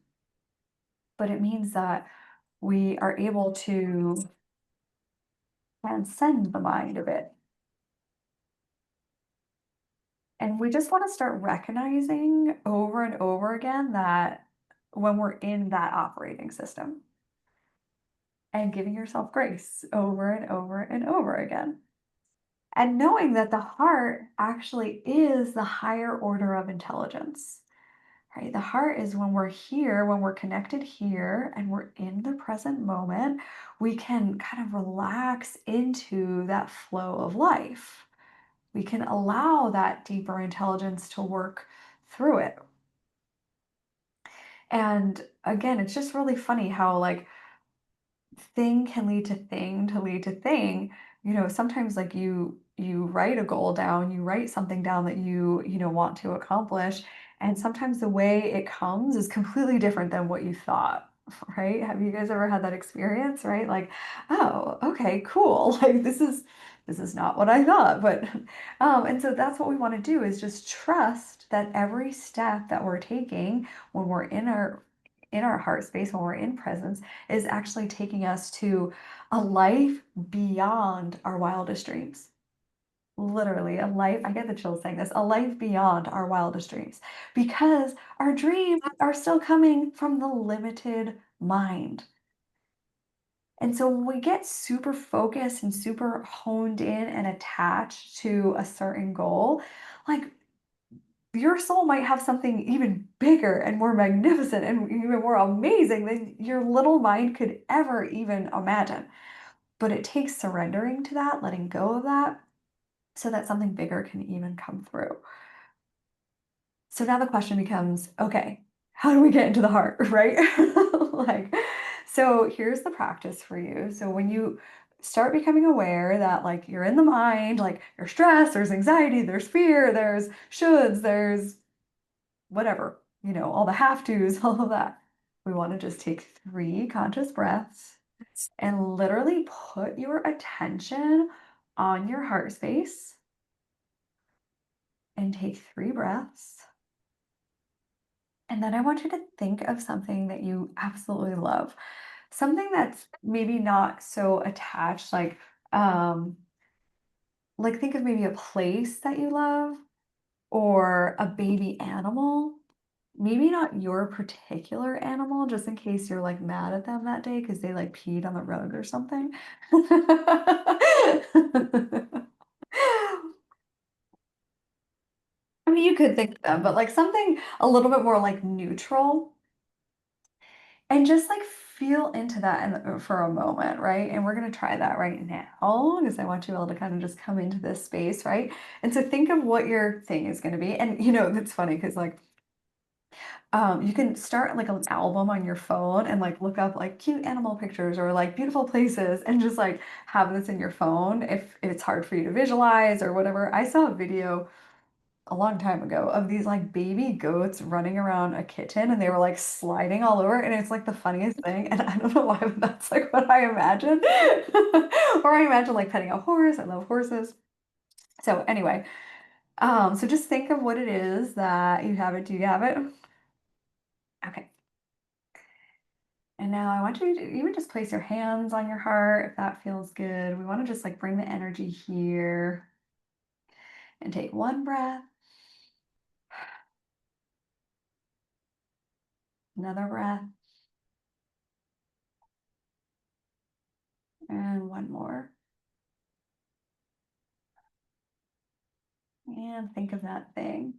but it means that we are able to transcend the mind a bit. And we just want to start recognizing over and over again that when we're in that operating system and giving yourself grace over and over and over again. And knowing that the heart actually is the higher order of intelligence, right? The heart is when we're here, when we're connected here, and we're in the present moment, we can kind of relax into that flow of life. We can allow that deeper intelligence to work through it. And again, it's just really funny how, like, thing can lead to thing to lead to thing. Sometimes, like, you write a goal down, you write something down that you want to accomplish, and sometimes the way it comes is completely different than what you thought. Right? Have you guys ever had that experience? Right? Like, oh, okay, cool. Like, this is not what I thought. But and so that's what we want to do, is just trust that every step that we're taking when we're in our heart space, when we're in presence, is actually taking us to a life beyond our wildest dreams. Literally, a life, I get the chills saying this, a life beyond our wildest dreams. Because our dreams are still coming from the limited mind. And so when we get super focused and super honed in and attached to a certain goal, like, your soul might have something even bigger and more magnificent and even more amazing than your little mind could ever even imagine. But it takes surrendering to that, letting go of that, so that something bigger can even come through. So now the question becomes, okay, how do we get into the heart, right? Like, so here's the practice for you. So when you start becoming aware that, like, you're in the mind, like, you're stressed, there's anxiety, there's fear, there's shoulds, there's whatever, all the have tos, all of that. We want to just take 3 conscious breaths and literally put your attention on your heart space and take 3 breaths. And then I want you to think of something that you absolutely love. Something that's maybe not so attached, like think of maybe a place that you love, or a baby animal. Maybe not your particular animal, just in case you're, like, mad at them that day because they, like, peed on the rug or something. I mean, you could think of them, but, like, something a little bit more, like, neutral, and just, like, feel into that for a moment, right? And we're gonna try that right now, because I want you all to kind of just come into this space, right? And so think of what your thing is gonna be, and, that's funny because, like, you can start, like, an album on your phone and, like, look up, like, cute animal pictures or, like, beautiful places, and just, like, have this in your phone if it's hard for you to visualize or whatever. I saw a video a long time ago of these, like, baby goats running around a kitchen, and they were, like, sliding all over, and it's, like, the funniest thing, and I don't know why, but that's, like, what I imagine. Or I imagine, like, petting a horse. I love horses. So anyway, so just think of what it is that you have it. Do you have it? Okay. And now I want you to even just place your hands on your heart if that feels good. We want to just, like, bring the energy here and take 1 breath, another breath, and 1 more. And think of that thing.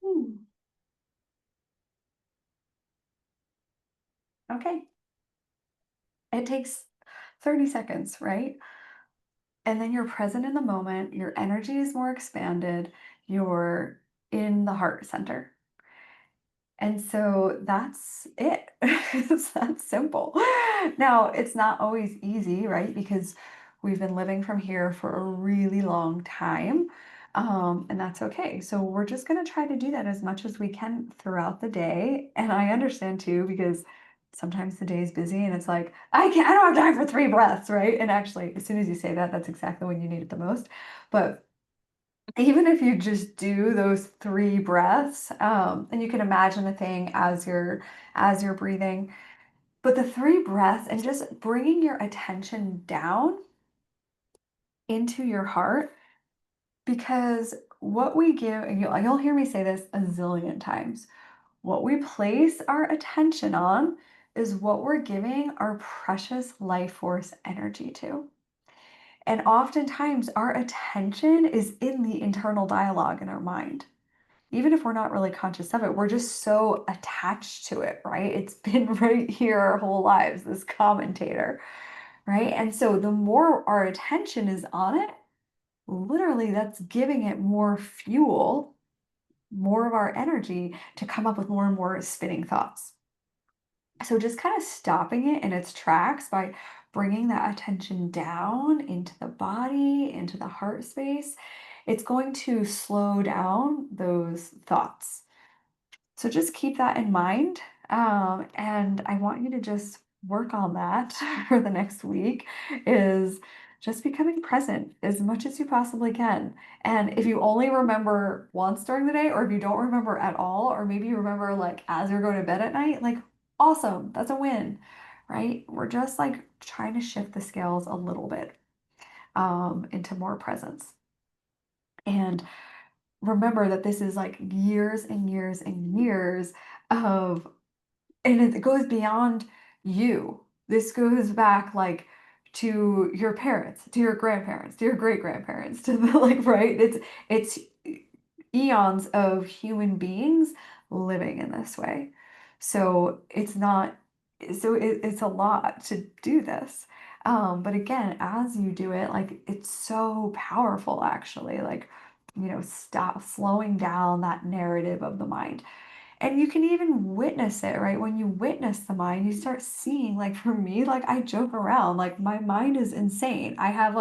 Hmm. Okay. It takes 30 seconds, right? And then you're present in the moment, your energy is more expanded, you're in the heart center. And so that's it. It's that simple. Now, it's not always easy, right? Because we've been living from here for a really long time. And that's okay. So we're just going to try to do that as much as we can throughout the day. And I understand too, because sometimes the day is busy and it's like, I don't have time for 3 breaths, right? And actually, as soon as you say that, that's exactly when you need it the most. But even if you just do those 3 breaths, and you can imagine the thing as you're breathing, but the 3 breaths and just bringing your attention down into your heart, because what we give, and you'll hear me say this a zillion times, what we place our attention on is what we're giving our precious life force energy to. And oftentimes our attention is in the internal dialogue in our mind. even if we're not really conscious of it, we're just so attached to it, right? It's been right here our whole lives, this commentator, right? And so the more our attention is on it, literally that's giving it more fuel, more of our energy to come up with more and more spinning thoughts. So just kind of stopping it in its tracks by bringing that attention down into the body, into the heart space, it's going to slow down those thoughts. So just keep that in mind. And I want you to just work on that for the next week is just becoming present as much as you possibly can. And if you only remember once during the day, or if you don't remember at all, or maybe you remember like as you're going to bed at night, like awesome, that's a win, right? We're just like trying to shift the scales a little bit into more presence. And remember that this is like years and years and years of, and it goes beyond you. This goes back like to your parents, to your grandparents, to your great grandparents, to the like, right? It's eons of human beings living in this way. So it's not, it's a lot to do this. But again, as you do it, like it's so powerful actually, like, stop slowing down that narrative of the mind. And you can even witness it, right? When you witness the mind, you start seeing, like for me, like I joke around, like my mind is insane. I have,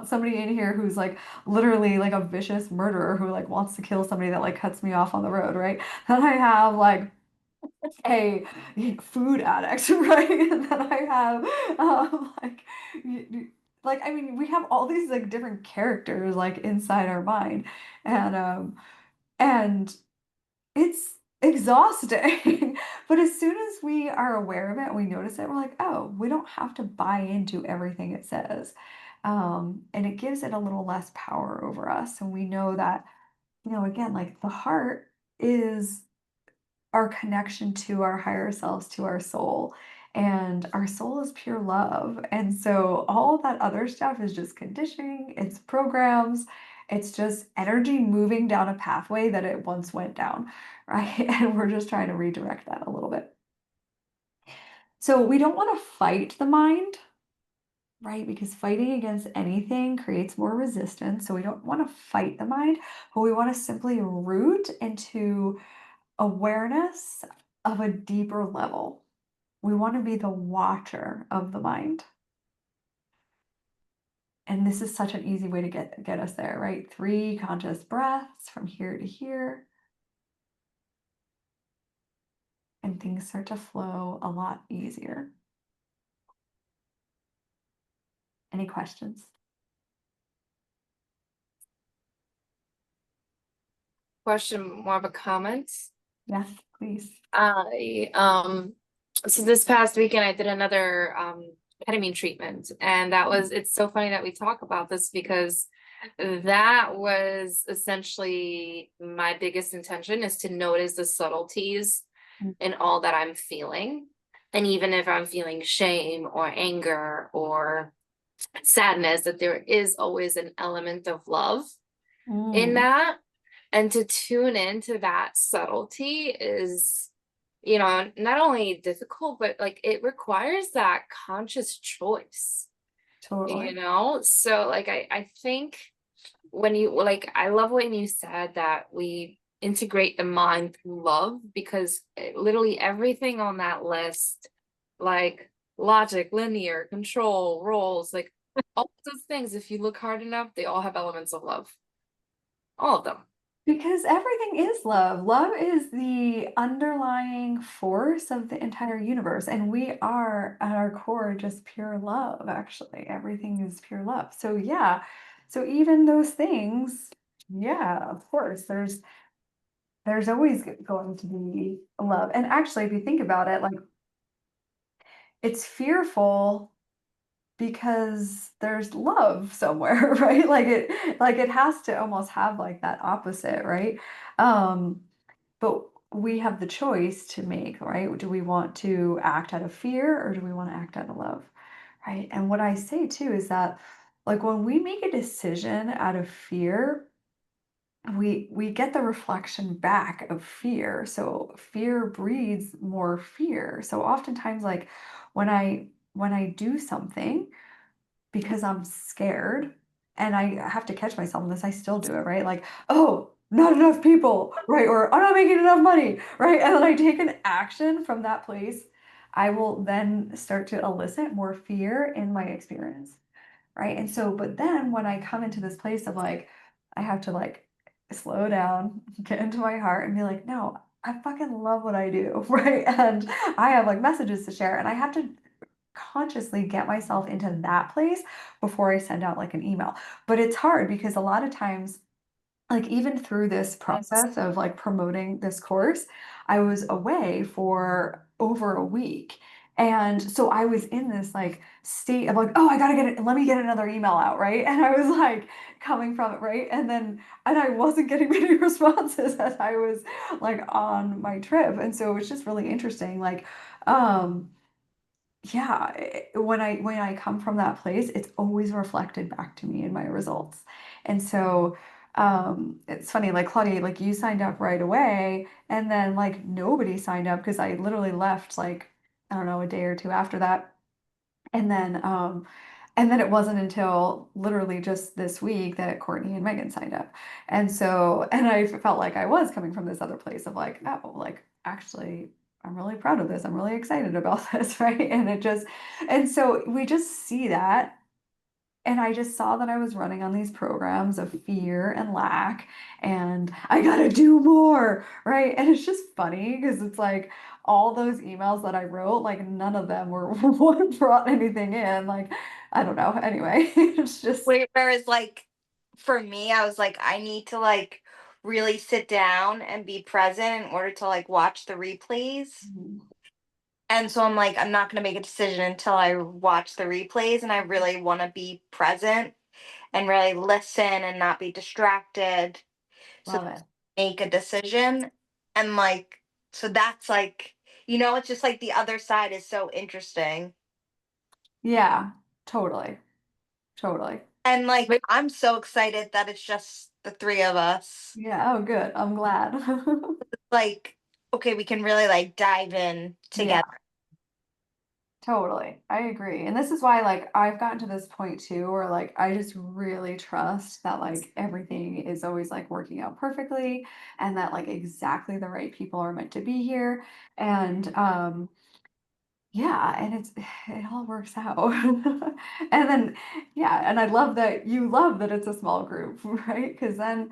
somebody in here who's like literally like a vicious murderer who like wants to kill somebody that like cuts me off on the road, right? Then I have like a food addict, right? And then I have like I mean, we have all these like different characters like inside our mind, and it's exhausting. But as soon as we are aware of it and we notice it, we're like, oh, we don't have to buy into everything it says. And it gives it a little less power over us. And we know that, again, like the heart is our connection to our higher selves, to our soul. And our soul is pure love. And so all of that other stuff is just conditioning, it's programs, it's just energy moving down a pathway that it once went down, right? And we're just trying to redirect that a little bit. So we don't want to fight the mind, right? Because fighting against anything creates more resistance. So we don't want to fight the mind, but we want to simply root into awareness of a deeper level. We want to be the watcher of the mind. And this is such an easy way to get us there, right? 3 conscious breaths from here to here. And things start to flow a lot easier. Any questions? Question, more of a comment. Yes, please. So this past weekend I did another ketamine treatment, and it's so funny that we talk about this because that was essentially my biggest intention, is to notice the subtleties in all that I'm feeling. And even if I'm feeling shame or anger or sadness, that there is always an element of love in that. And to tune into that subtlety is, not only difficult, but like it requires that conscious choice, Totally. So like I think when you like, I love when you said that we integrate the mind through love, because literally everything on that list, like logic, linear, control, roles, like all those things, if you look hard enough, they all have elements of love. All of them. Because everything is love. Love is the underlying force of the entire universe. And we are at our core just pure love, actually. Everything is pure love. So yeah. So even those things, yeah, of course, there's always going to be love. And actually, if you think about it, like it's fearful because there's love somewhere, right? Like it has to almost have like that opposite, right? But we have the choice to make, right? Do we want to act out of fear or do we want to act out of love? Right? And what I say too is that like when we make a decision out of fear, we get the reflection back of fear. So fear breeds more fear. So oftentimes, like when I do something because I'm scared and I have to catch myself in this, I still do it, right? Like, oh, not enough people, right? Or I'm not making enough money, right? And then I take an action from that place, I will then start to elicit more fear in my experience, right? And so, but then when I come into this place of like, I have to like slow down, get into my heart and be like, no, I fucking love what I do, right? And I have like messages to share, and I have to consciously get myself into that place before I send out like an email. But it's hard because a lot of times, like even through this process of like promoting this course, I was away for over a week. And so I was in this like state of like, oh, I gotta get it, let me get another email out, right? And I was like coming from it, right? And I wasn't getting many responses as I was like on my trip. And so it's just really interesting. Like, um, yeah, when I come from that place, it's always reflected back to me in my results. And so it's funny, like Claudia, like you signed up right away, and then like nobody signed up because I literally left like, I don't know, a day or two after that. And then it wasn't until literally just this week that Courtney and Megan signed up. And so, and I felt like I was coming from this other place of like, oh, like actually, I'm really proud of this. I'm really excited about this, right? And it just, and so we just see that. And I just saw that I was running on these programs of fear and lack, and I gotta do more, right? And it's just funny because it's like all those emails that I wrote, like none of them were what brought anything in. Like, I don't know. Anyway, it's just, Whereas like for me, I was like, I need to like really sit down and be present in order to like watch the replays. And so I'm like, I'm not gonna make a decision until I watch the replays, and I really want to be present and really listen and not be distracted. So love it. make a decision. And like, so that's like, it's just like the other side is so interesting. Yeah, totally. Totally. And like, I'm so excited that it's just the three of us. Yeah. Oh, good. I'm glad. Like, okay, we can really like dive in Yeah. together. Totally. I agree. And this is why like I've gotten to this point too where like I just really trust that like everything is always like working out perfectly, and that like exactly the right people are meant to be here. And yeah, and it all works out. And then yeah, and I love that you love that it's a small group, right? Because then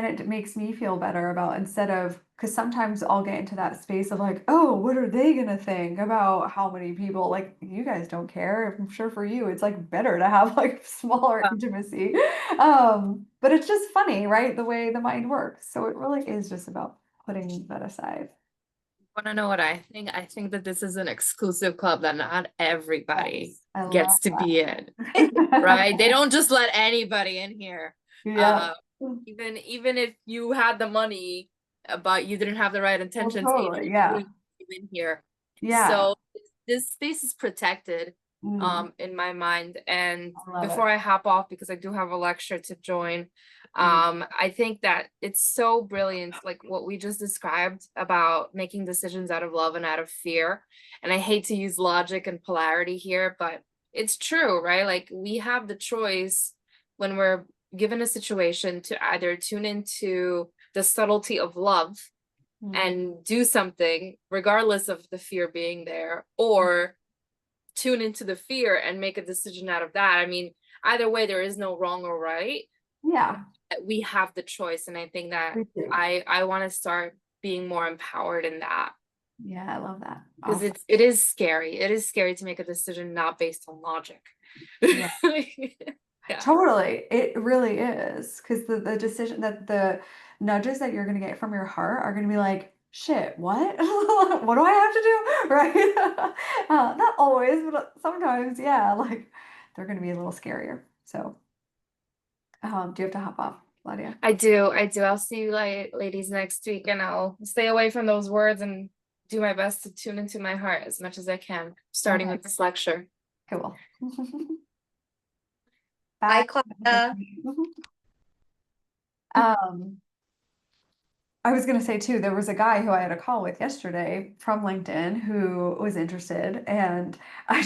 it makes me feel better about, instead of, because sometimes I'll get into that space of like, oh, what are they gonna think about how many people, like you guys don't care. I'm sure for you it's like better to have like smaller intimacy. But it's just funny, right? The way the mind works. So it really is just about putting that aside. Want to know what I think? I think that this is an exclusive club that not everybody Yes, I love gets to be in, that. right? They don't just let anybody in here. Yeah. Even if you had the money, but you didn't have the right Well, intentions, totally. you Yeah. wouldn't be in here. Yeah. So this space is protected, Mm, in my mind. And I love before it. I hop off, because I do have a lecture to join, Mm, I think that it's so brilliant, like what we just described about making decisions out of love and out of fear. And I hate to use logic and polarity here, but it's true, right? Like we have the choice when we're given a situation to either tune into the subtlety of love mm, and do something regardless of the fear being there, or tune into the fear and make a decision out of that. I mean, either way, there is no wrong or right. yeah, We have the choice, and I think that we do. I want to start being more empowered in that, Yeah, I love that. because Awesome. it is scary. It is scary to make a decision not based on logic. Yeah. Yeah. Totally. It really is. Because the decision that the nudges that you're going to get from your heart are going to be like, shit, what? What do I have to do? Right? Not always, but sometimes, yeah, like they're going to be a little scarier. So, do you have to hop off, Claudia? I do. I'll see you ladies next week, and I'll stay away from those words and do my best to tune into my heart as much as I can, starting Okay, with this lecture. cool. Bye, Bye. Claudia. Um, I was gonna say too, there was a guy who I had a call with yesterday from LinkedIn who was interested, and I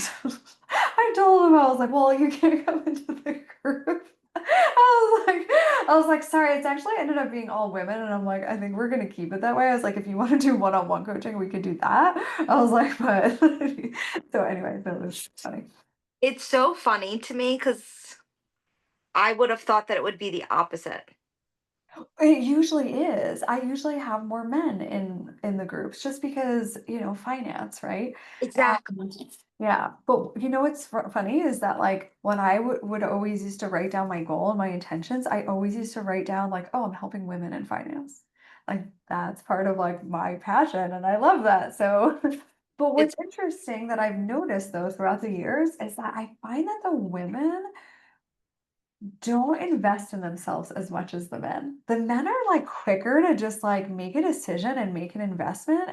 told him, I was like, well, you can't come into the group. I was like, sorry, it's actually ended up being all women, and I'm like, I think we're gonna keep it that way. I was like, if you want to do one-on-one coaching, we could do that. I was like, but so anyway, that was funny. It's so funny to me because I would have thought that it would be the opposite. It usually is. I usually have more men in the groups just because, finance, right? Exactly. Yeah, but what's funny is that like when I would always used to write down my goal and my intentions, I always used to write down like, oh, I'm helping women in finance. Like that's part of like my passion and I love that. So, but It's what's interesting that I've noticed though throughout the years is that I find that the women don't invest in themselves as much as the men. The men are like quicker to just like make a decision and make an investment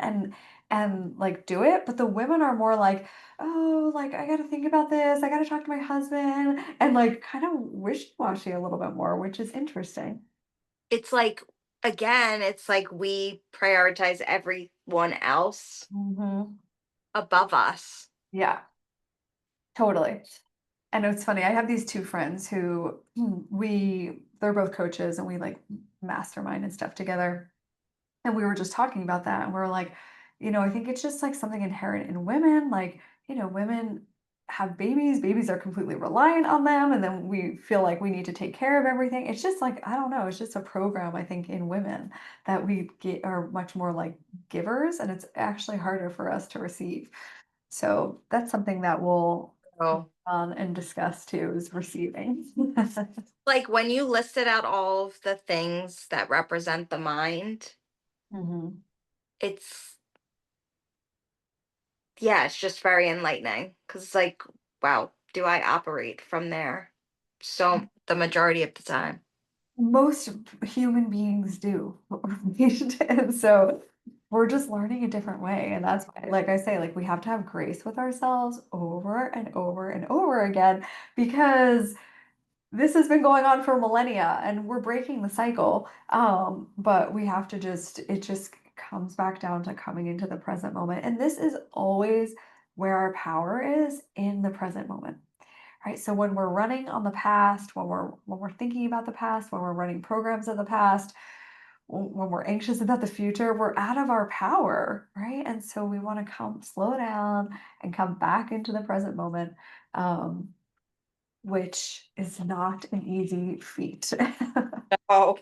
and like do it, but the women are more like, oh, like I got to think about this. I got to talk to my husband and like kind of wishy-washy a little bit more, which is interesting. it's like again, it's like we prioritize everyone else Hmm. above us. Yeah, totally. And it's funny, I have these two friends who they're both coaches and we like mastermind and stuff together. And we were just talking about that, and we are like, I think it's just like something inherent in women. Like, women have babies, babies are completely reliant on them, and then we feel like we need to take care of everything. It's just like, I don't know, it's just a program, I think, in women that we get are much more like givers, and it's actually harder for us to receive. So that's something that we'll So, on and discuss too is receiving. like when you listed out all of the things that represent the mind, Hmm. it's yeah, it's just very enlightening because it's like, wow, do I operate from there? So the majority of the time. Most human beings do. And so we're just learning a different way. And that's why, like I say, like we have to have grace with ourselves over and over and over again because this has been going on for millennia and we're breaking the cycle. But we have to it just comes back down to coming into the present moment. And this is always where our power is in the present moment. Right. So when we're running on the past, when we're thinking about the past, when we're running programs of the past, when we're anxious about the future, we're out of our power, right? And so we want to come slow down and come back into the present moment, um, which is not an easy feat. Oh,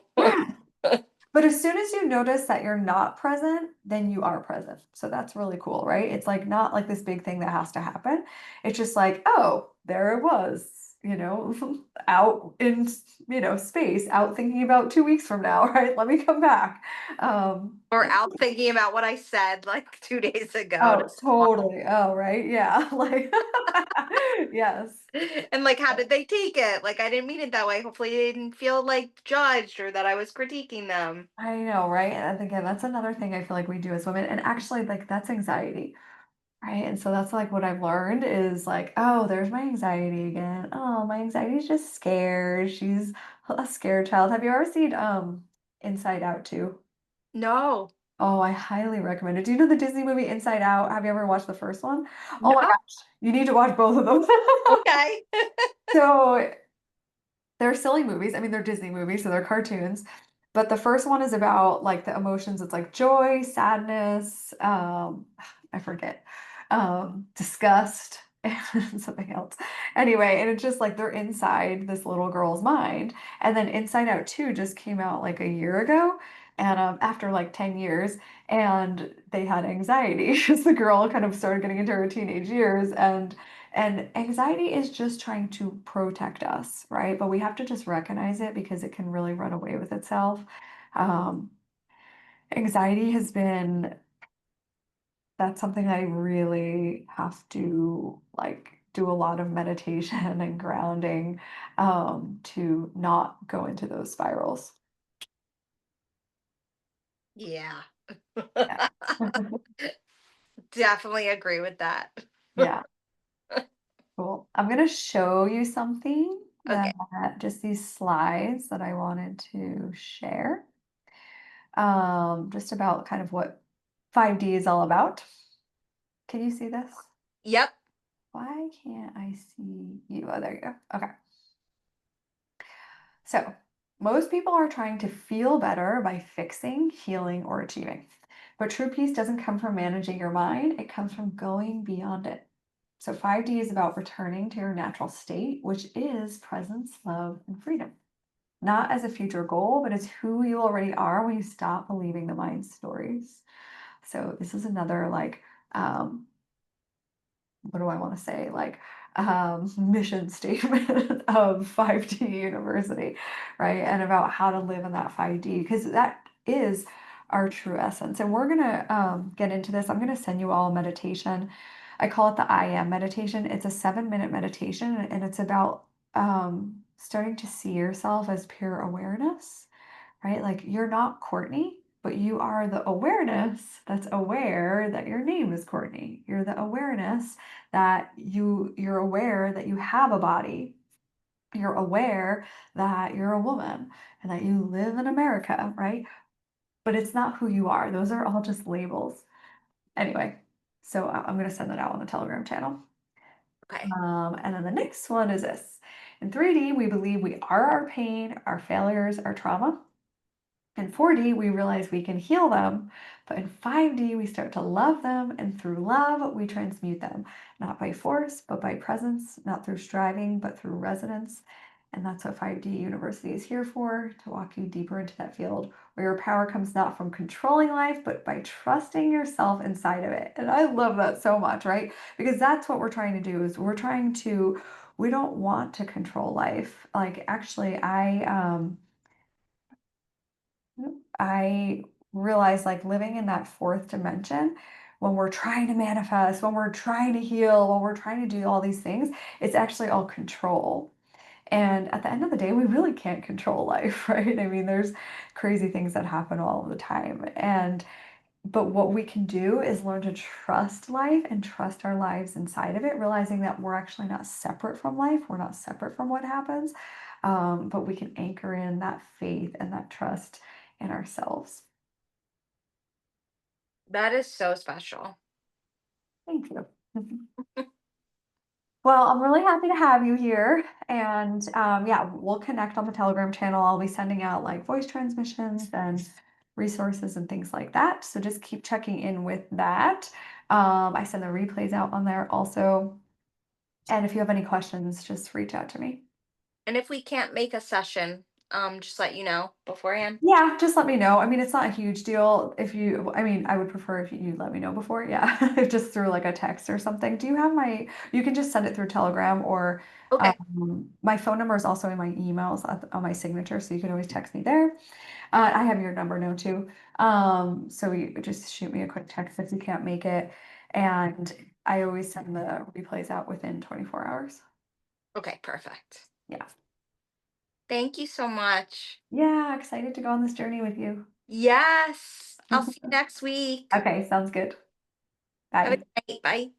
But as soon as you notice that you're not present, then you are present. So that's really cool, right? It's like not like this big thing that has to happen. It's just like, oh, there it was, out in, space, out thinking about 2 weeks from now, right? Let me come back. or out thinking about what I said like 2 days ago. Oh, totally. Oh, right. Yeah. Like, yes. And like, how did they take it? Like, I didn't mean it that way. Hopefully, they didn't feel like judged or that I was critiquing them. I know, right? And again, that's another thing I feel like we do as women. And actually, like, that's anxiety. Right. And so that's like what I've learned is like, oh, there's my anxiety again. Oh, my anxiety is just scared. She's a scared child. Have you ever seen Inside Out too? No, Oh, I highly recommend it. Do you know the Disney movie Inside Out? Have you ever watched the first one? Oh no. my gosh, you need to watch both of them. Okay. So they're silly movies. I mean, they're Disney movies, so they're cartoons. But the first one is about like the emotions. It's like joy, sadness, I forget, disgust, and something else. Anyway, and it's just like they're inside this little girl's mind. And then Inside Out 2 just came out like a year ago. And after like 10 years, and they had anxiety because the girl kind of started getting into her teenage years, and anxiety is just trying to protect us, right? But we have to just recognize it because it can really run away with itself. Um, Anxiety has been, that's something I really have to like do a lot of meditation and grounding to not go into those spirals. Yeah. Yeah. Definitely agree with that. Yeah. Cool. I'm gonna show you something Okay. just these slides that I wanted to share. Just about kind of what 5D is all about. Can you see this? Yep. Why can't I see you? Oh, there you go. Okay. So, most people are trying to feel better by fixing, healing, or achieving. But true peace doesn't come from managing your mind, it comes from going beyond it. So, 5D is about returning to your natural state, which is presence, love, and freedom. Not as a future goal, but as who you already are when you stop believing the mind stories. So, this is another like, what do I want to say? Like, mission statement of 5D University, right? And about how to live in that 5D, because that is our true essence. And we're gonna get into this. I'm gonna send you all a meditation. I call it the I Am meditation. It's a 7-minute meditation, and it's about starting to see yourself as pure awareness, right? Like you're not Courtney, but you are the awareness that's aware that your name is Courtney. You're the awareness that you're aware that you have a body. You're aware that you're a woman and that you live in America, right? But it's not who you are. Those are all just labels. Anyway, so I'm going to send that out on the Telegram channel. Okay. And then the next one is this. In 3D, we believe we are our pain, our failures, our trauma. In 4D, we realize we can heal them, but in 5D, we start to love them, and through love, we transmute them, not by force, but by presence, not through striving, but through resonance. And that's what 5D University is here for, to walk you deeper into that field where your power comes not from controlling life, but by trusting yourself inside of it. And I love that so much, right? Because that's what we're trying to do is we don't want to control life. Like actually, I realized like living in that fourth dimension, when we're trying to manifest, when we're trying to heal, when we're trying to do all these things, it's actually all control. And at the end of the day, we really can't control life, right? I mean, there's crazy things that happen all the time. But what we can do is learn to trust life and trust our lives inside of it, realizing that we're actually not separate from life. We're not separate from what happens. But we can anchor in that faith and that trust in ourselves. That is so special. Thank you. Well, I'm really happy to have you here. And yeah, we'll connect on the Telegram channel. I'll be sending out like voice transmissions and resources and things like that. So just keep checking in with that. I send the replays out on there also. And if you have any questions, just reach out to me. And if we can't make a session, just let you know beforehand. Yeah, just let me know. I mean, it's not a huge deal I mean, I would prefer if you let me know before. Yeah, just through like a text or something. Do you have you can just send it through Telegram or Okay. my phone number is also in my emails on my signature, so you can always text me there. I have your number now too. So you just shoot me a quick text if you can't make it. And I always send the replays out within 24 hours. Okay, perfect. Yeah. Thank you so much. Yeah, excited to go on this journey with you. Yes. I'll see you next week. Okay, sounds good. Have a Bye. good night. Bye.